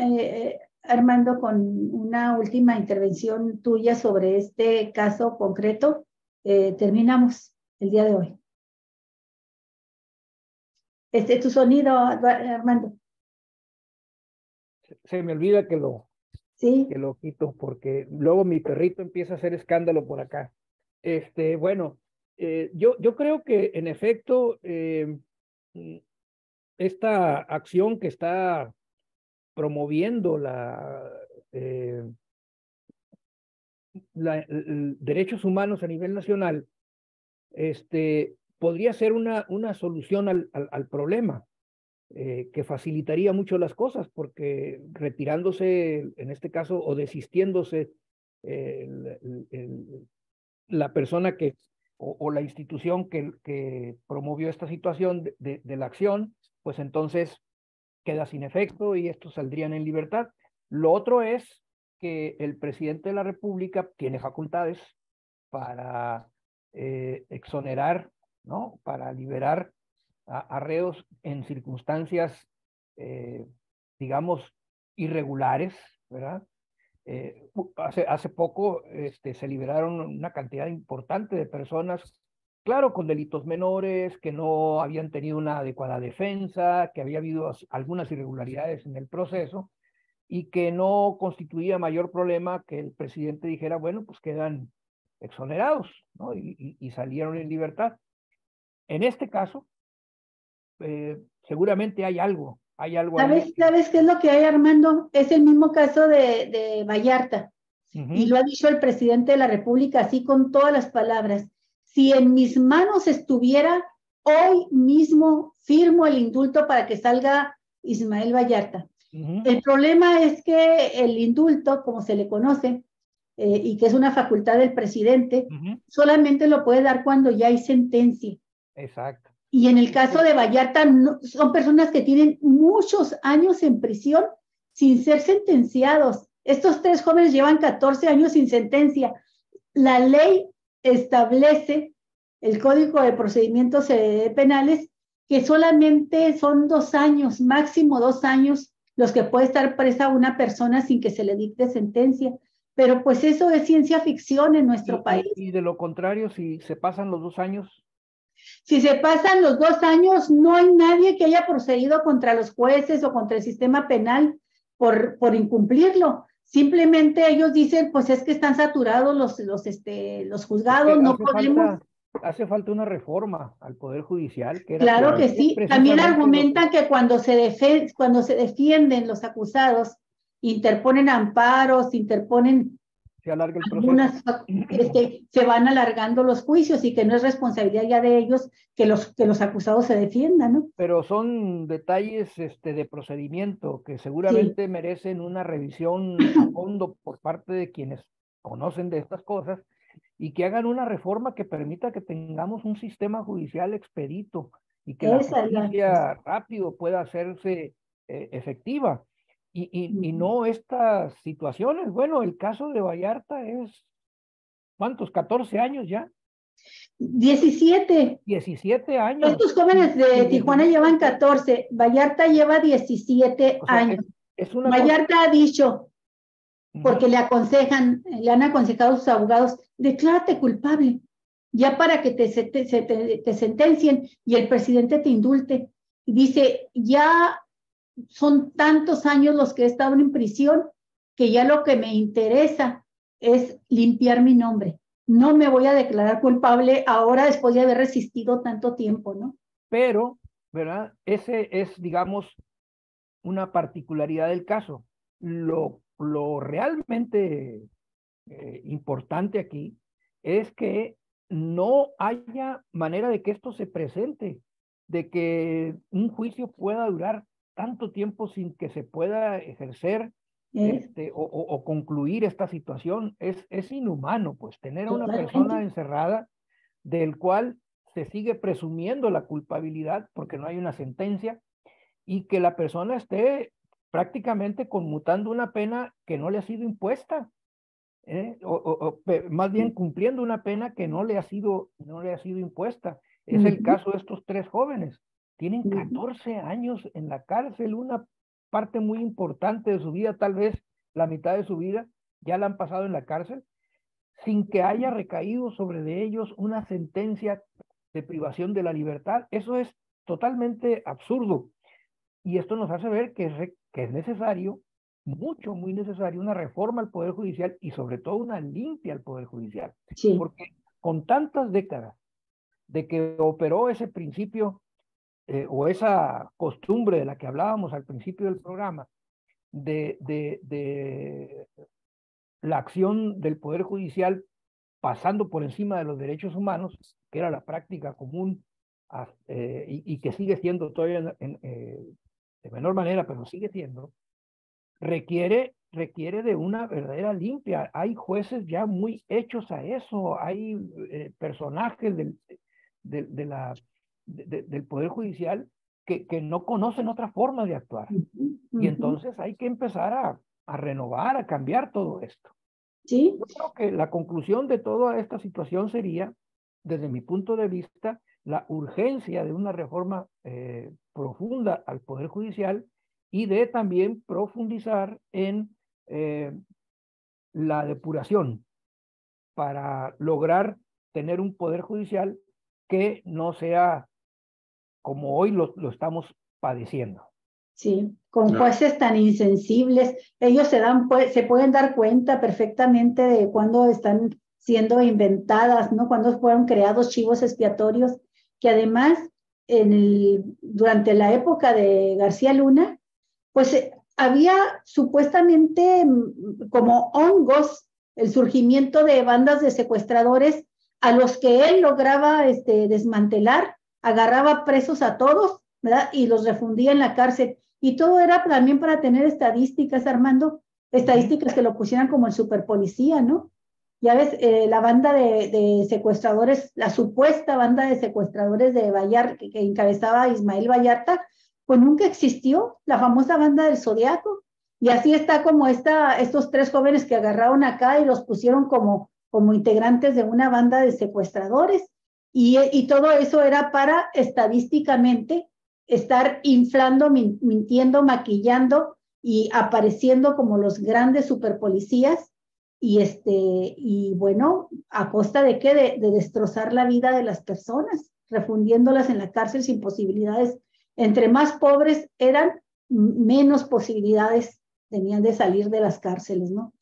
Armando, con una última intervención tuya sobre este caso concreto, terminamos el día de hoy. Tu sonido, Armando. Se me olvida que lo quito porque luego mi perrito empieza a hacer escándalo por acá. Bueno, yo creo que en efecto esta acción que está promoviendo derechos humanos a nivel nacional, podría ser una solución al problema, que facilitaría mucho las cosas, porque retirándose, en este caso, o desistiéndose la persona o la institución que promovió esta situación de la acción, pues entonces queda sin efecto y estos saldrían en libertad. Lo otro es que el presidente de la República tiene facultades para exonerar, ¿no? Para liberar a reos en circunstancias, digamos, irregulares, ¿verdad? Hace poco se liberaron una cantidad importante de personas, claro, con delitos menores, que no habían tenido una adecuada defensa, que había habido algunas irregularidades en el proceso y que no constituía mayor problema que el presidente dijera, bueno, pues quedan exonerados, ¿no? Y salieron en libertad. En este caso, seguramente hay algo ahí. ¿Sabes qué es lo que hay, Armando? Es el mismo caso de Vallarta. Y lo ha dicho el presidente de la República así con todas las palabras. Si en mis manos estuviera, hoy mismo firmo el indulto para que salga Ismael Vallarta. El problema es que el indulto, como se le conoce, y que es una facultad del presidente, solamente lo puede dar cuando ya hay sentencia. Exacto. Y en el caso de Vallarta, son personas que tienen muchos años en prisión sin ser sentenciados. Estos 3 jóvenes llevan 14 años sin sentencia. La ley establece, el Código de Procedimientos Penales, que solamente son 2 años, máximo 2 años, los que puede estar presa una persona sin que se le dicte sentencia. Pero pues eso es ciencia ficción en nuestro país. Y de lo contrario, si se pasan los 2 años. Si se pasan los 2 años, no hay nadie que haya procedido contra los jueces o contra el sistema penal por incumplirlo. Simplemente ellos dicen, pues es que están saturados los juzgados, no podemos. Hace falta una reforma al Poder Judicial. Claro que sí. También argumentan que cuando se defienden los acusados, interponen amparos, se alarga el proceso. Se van alargando los juicios y que no es responsabilidad ya de ellos que los acusados se defiendan, ¿no? Pero son detalles de procedimiento que seguramente merecen una revisión a fondo por parte de quienes conocen de estas cosas y que hagan una reforma que permita que tengamos un sistema judicial expedito y que la justicia rápido pueda hacerse efectiva. Y no estas situaciones. Bueno, el caso de Vallarta es, ¿cuántos? ¿14 años ya? 17. 17 años. Estos jóvenes de Tijuana llevan 14, Vallarta lleva 17 años. Vallarta ha dicho, porque le han aconsejado sus abogados, declárate culpable. ya para que te sentencien y el presidente te indulte. Y dice, ya son tantos años los que he estado en prisión que ya lo que me interesa es limpiar mi nombre. No me voy a declarar culpable ahora después de haber resistido tanto tiempo, ¿no? Pero, ¿verdad? Ese es, digamos, una particularidad del caso. Lo realmente importante aquí es que no haya manera de que esto se presente, de que un juicio pueda durar tanto tiempo sin que se pueda ejercer o concluir esta situación. Es inhumano, pues, tener a una persona encerrada del cual se sigue presumiendo la culpabilidad porque no hay una sentencia y que la persona esté prácticamente conmutando una pena que no le ha sido impuesta. Más bien cumpliendo una pena que no le ha sido impuesta. Es el caso de estos 3 jóvenes. Tienen 14 años en la cárcel, una parte muy importante de su vida, tal vez la mitad de su vida, ya la han pasado en la cárcel, sin que haya recaído sobre de ellos una sentencia de privación de la libertad. Eso es totalmente absurdo. Y esto nos hace ver que es necesario, muy necesario, una reforma al Poder Judicial y sobre todo una limpia al Poder Judicial. Sí. Porque con tantas décadas de que operó ese principio o esa costumbre de la que hablábamos al principio del programa, de la acción del Poder Judicial pasando por encima de los derechos humanos, que era la práctica común y que sigue siendo todavía de menor manera, pero sigue siendo, requiere de una verdadera limpia. Hay jueces ya muy hechos a eso, hay personajes del Poder Judicial que no conocen otra forma de actuar. Y entonces hay que empezar a renovar, a cambiar todo esto. ¿Sí? Yo creo que la conclusión de toda esta situación sería, desde mi punto de vista, la urgencia de una reforma profunda al Poder Judicial y de también profundizar en la depuración para lograr tener un Poder Judicial que no sea como hoy lo estamos padeciendo. Sí, con jueces tan insensibles, ellos se pueden dar cuenta perfectamente de cuando están siendo inventadas, ¿no? Cuando fueron creados chivos expiatorios, que además durante la época de García Luna, pues había supuestamente como hongos el surgimiento de bandas de secuestradores a los que él lograba desmantelar, agarraba presos a todos, ¿verdad? Y los refundía en la cárcel. Y todo era también para tener estadísticas, Armando, estadísticas que lo pusieran como el superpolicía, ¿no? Ya ves, la banda de secuestradores, la supuesta banda de secuestradores de Vallarta, que encabezaba Ismael Vallarta, pues nunca existió, la famosa banda del Zodiaco. Y así está como estos 3 jóvenes que agarraron acá y los pusieron como integrantes de una banda de secuestradores. Y todo eso era para estadísticamente estar inflando, mintiendo, maquillando y apareciendo como los grandes superpolicías y bueno, ¿a costa de qué? De destrozar la vida de las personas, refundiéndolas en la cárcel sin posibilidades. Entre más pobres eran, menos posibilidades tenían de salir de las cárceles, ¿no?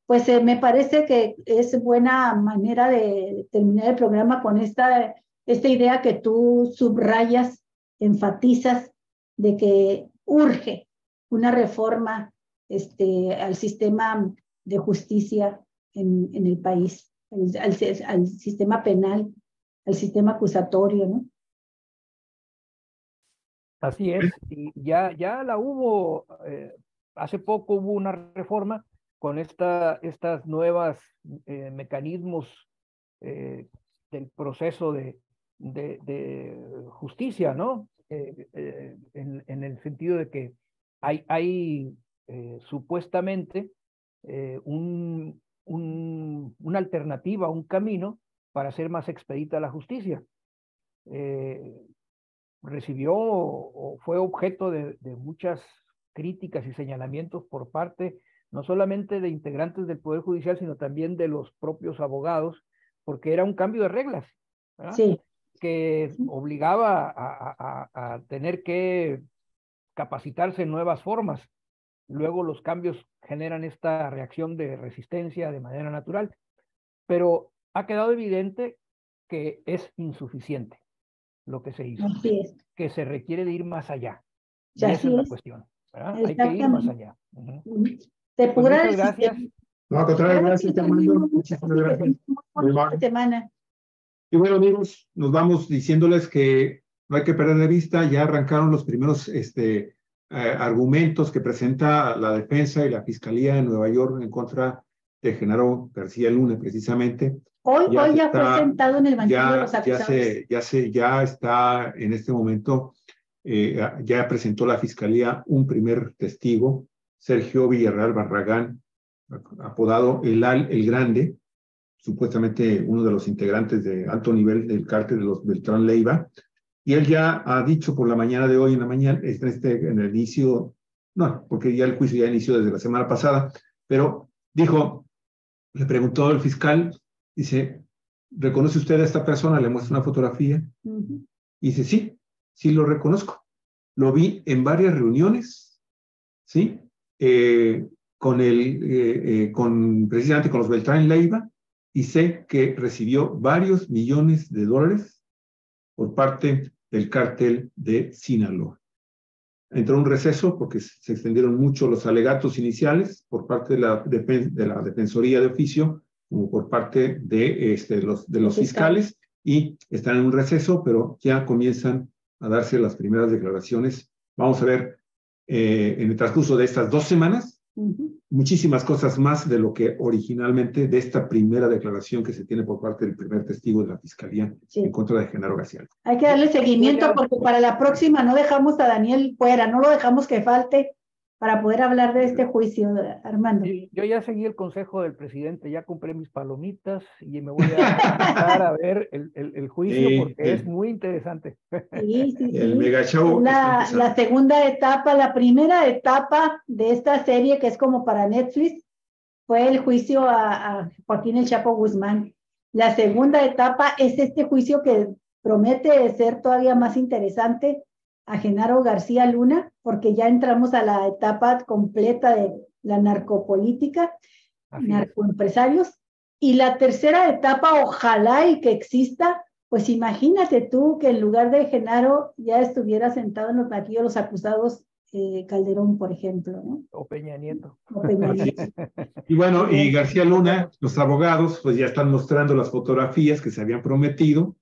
Pues me parece que es buena manera de terminar el programa con esta idea que tú subrayas, enfatizas, de que urge una reforma al sistema de justicia en el país, al sistema penal, al sistema acusatorio, ¿no? Así es, y ya la hubo, hace poco hubo una reforma con estas nuevas mecanismos del proceso de justicia, ¿no? En el sentido de que hay supuestamente una alternativa, un camino para hacer más expedita la justicia. Recibió o fue objeto de muchas críticas y señalamientos por parte no solamente de integrantes del Poder Judicial, sino también de los propios abogados, porque era un cambio de reglas. ¿verdad? Sí. Que obligaba a tener que capacitarse en nuevas formas. Luego los cambios generan esta reacción de resistencia de manera natural, pero ha quedado evidente que es insuficiente lo que se hizo, Así es. que se requiere de ir más allá. Sí, Y esa así es la es. cuestión, ¿verdad? Hay que ir más allá. Depurar Pues muchas el gracias. sistema. No, al contrario, gracias, Armando. Muchísimas gracias. Muy buena semana. Y bueno, amigos, nos vamos diciéndoles que no hay que perder de vista, ya arrancaron los primeros argumentos que presenta la defensa y la Fiscalía de Nueva York en contra de Genaro García Luna, precisamente. Hoy ya fue sentado en el banquillo de los acusados. Ya está en este momento, ya presentó la Fiscalía un primer testigo, Sergio Villarreal Barragán, apodado el Grande, supuestamente uno de los integrantes de alto nivel del cártel de los Beltrán Leiva, y él ya ha dicho por la mañana de hoy, en el inicio, no, porque ya el juicio ya inició desde la semana pasada, pero dijo, le preguntó el fiscal, dice, ¿reconoce usted a esta persona? Le muestra una fotografía, y dice, sí lo reconozco, lo vi en varias reuniones, ¿sí? Precisamente con los Beltrán Leiva, y sé que recibió varios millones de dólares por parte del cártel de Sinaloa. Entró un receso porque se extendieron mucho los alegatos iniciales por parte de la Defensoría de Oficio, como por parte de los fiscales, y están en un receso, pero ya comienzan a darse las primeras declaraciones. Vamos a ver en el transcurso de estas 2 semanas muchísimas cosas más de lo que originalmente de esta primera declaración que se tiene por parte del primer testigo de la Fiscalía en contra de Genaro García. Hay que darle seguimiento porque para la próxima no dejamos a Daniel fuera, no lo dejamos que falte para poder hablar de este juicio, Armando. Yo ya seguí el consejo del presidente, ya compré mis palomitas y me voy a sentar a ver el juicio porque es muy interesante. Sí. El mega show. La segunda etapa, la primera etapa de esta serie que es como para Netflix fue el juicio a Joaquín El Chapo Guzmán. La segunda etapa es este juicio que promete ser todavía más interesante a Genaro García Luna, porque ya entramos a la etapa completa de la narcopolítica, narcoempresarios, y la tercera etapa, ojalá y que exista, pues imagínate tú que en lugar de Genaro ya estuviera sentado en los banquillos de los acusados Calderón, por ejemplo, ¿no? O Peña Nieto. Y bueno, y García Luna, los abogados, pues ya están mostrando las fotografías que se habían prometido,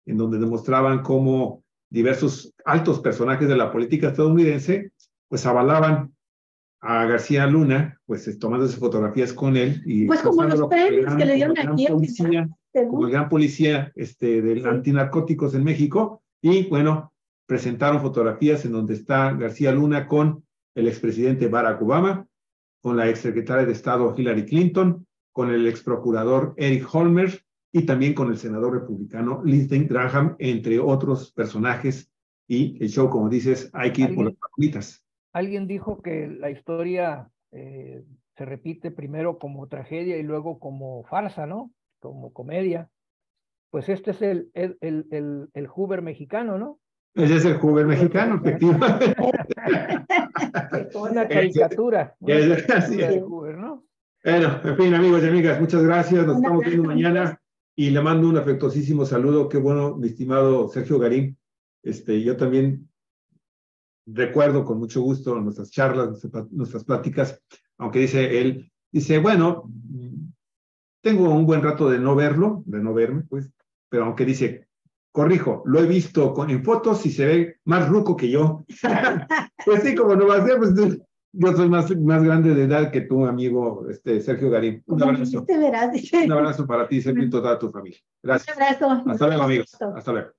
en donde demostraban cómo diversos altos personajes de la política estadounidense, pues avalaban a García Luna, pues tomándose fotografías con él. Y pues como los premios que le dieron aquí. Como el gran policía del antinarcóticos en México, y bueno, presentaron fotografías en donde está García Luna con el expresidente Barack Obama, con la exsecretaria de Estado Hillary Clinton, con el exprocurador Eric Holmer, y también con el senador republicano Lindsey Graham, entre otros personajes, y el show, como dices, hay que ir por las palomitas. Alguien dijo que la historia se repite primero como tragedia y luego como farsa, ¿no? Como comedia. Pues este es el Hoover mexicano, ¿no? Ese es el Hoover mexicano, efectivamente. Una caricatura. De Hoover, ¿no? Bueno, en fin, amigos y amigas, muchas gracias. Nos estamos viendo mañana y le mando un afectuosísimo saludo. Qué bueno, mi estimado Sergio Garín. Yo también recuerdo con mucho gusto nuestras charlas, nuestras pláticas, aunque dice bueno, tengo un buen rato de no verlo, de no verme, pues, pero aunque dice, corrijo, lo he visto en fotos y se ve más ruco que yo. Pues sí, como no va a ser, pues yo soy más grande de edad que tu amigo Sergio Garín. Un abrazo. Un abrazo para ti, Sergio, y toda tu familia. Gracias. Un abrazo. Hasta luego, amigos. Hasta luego.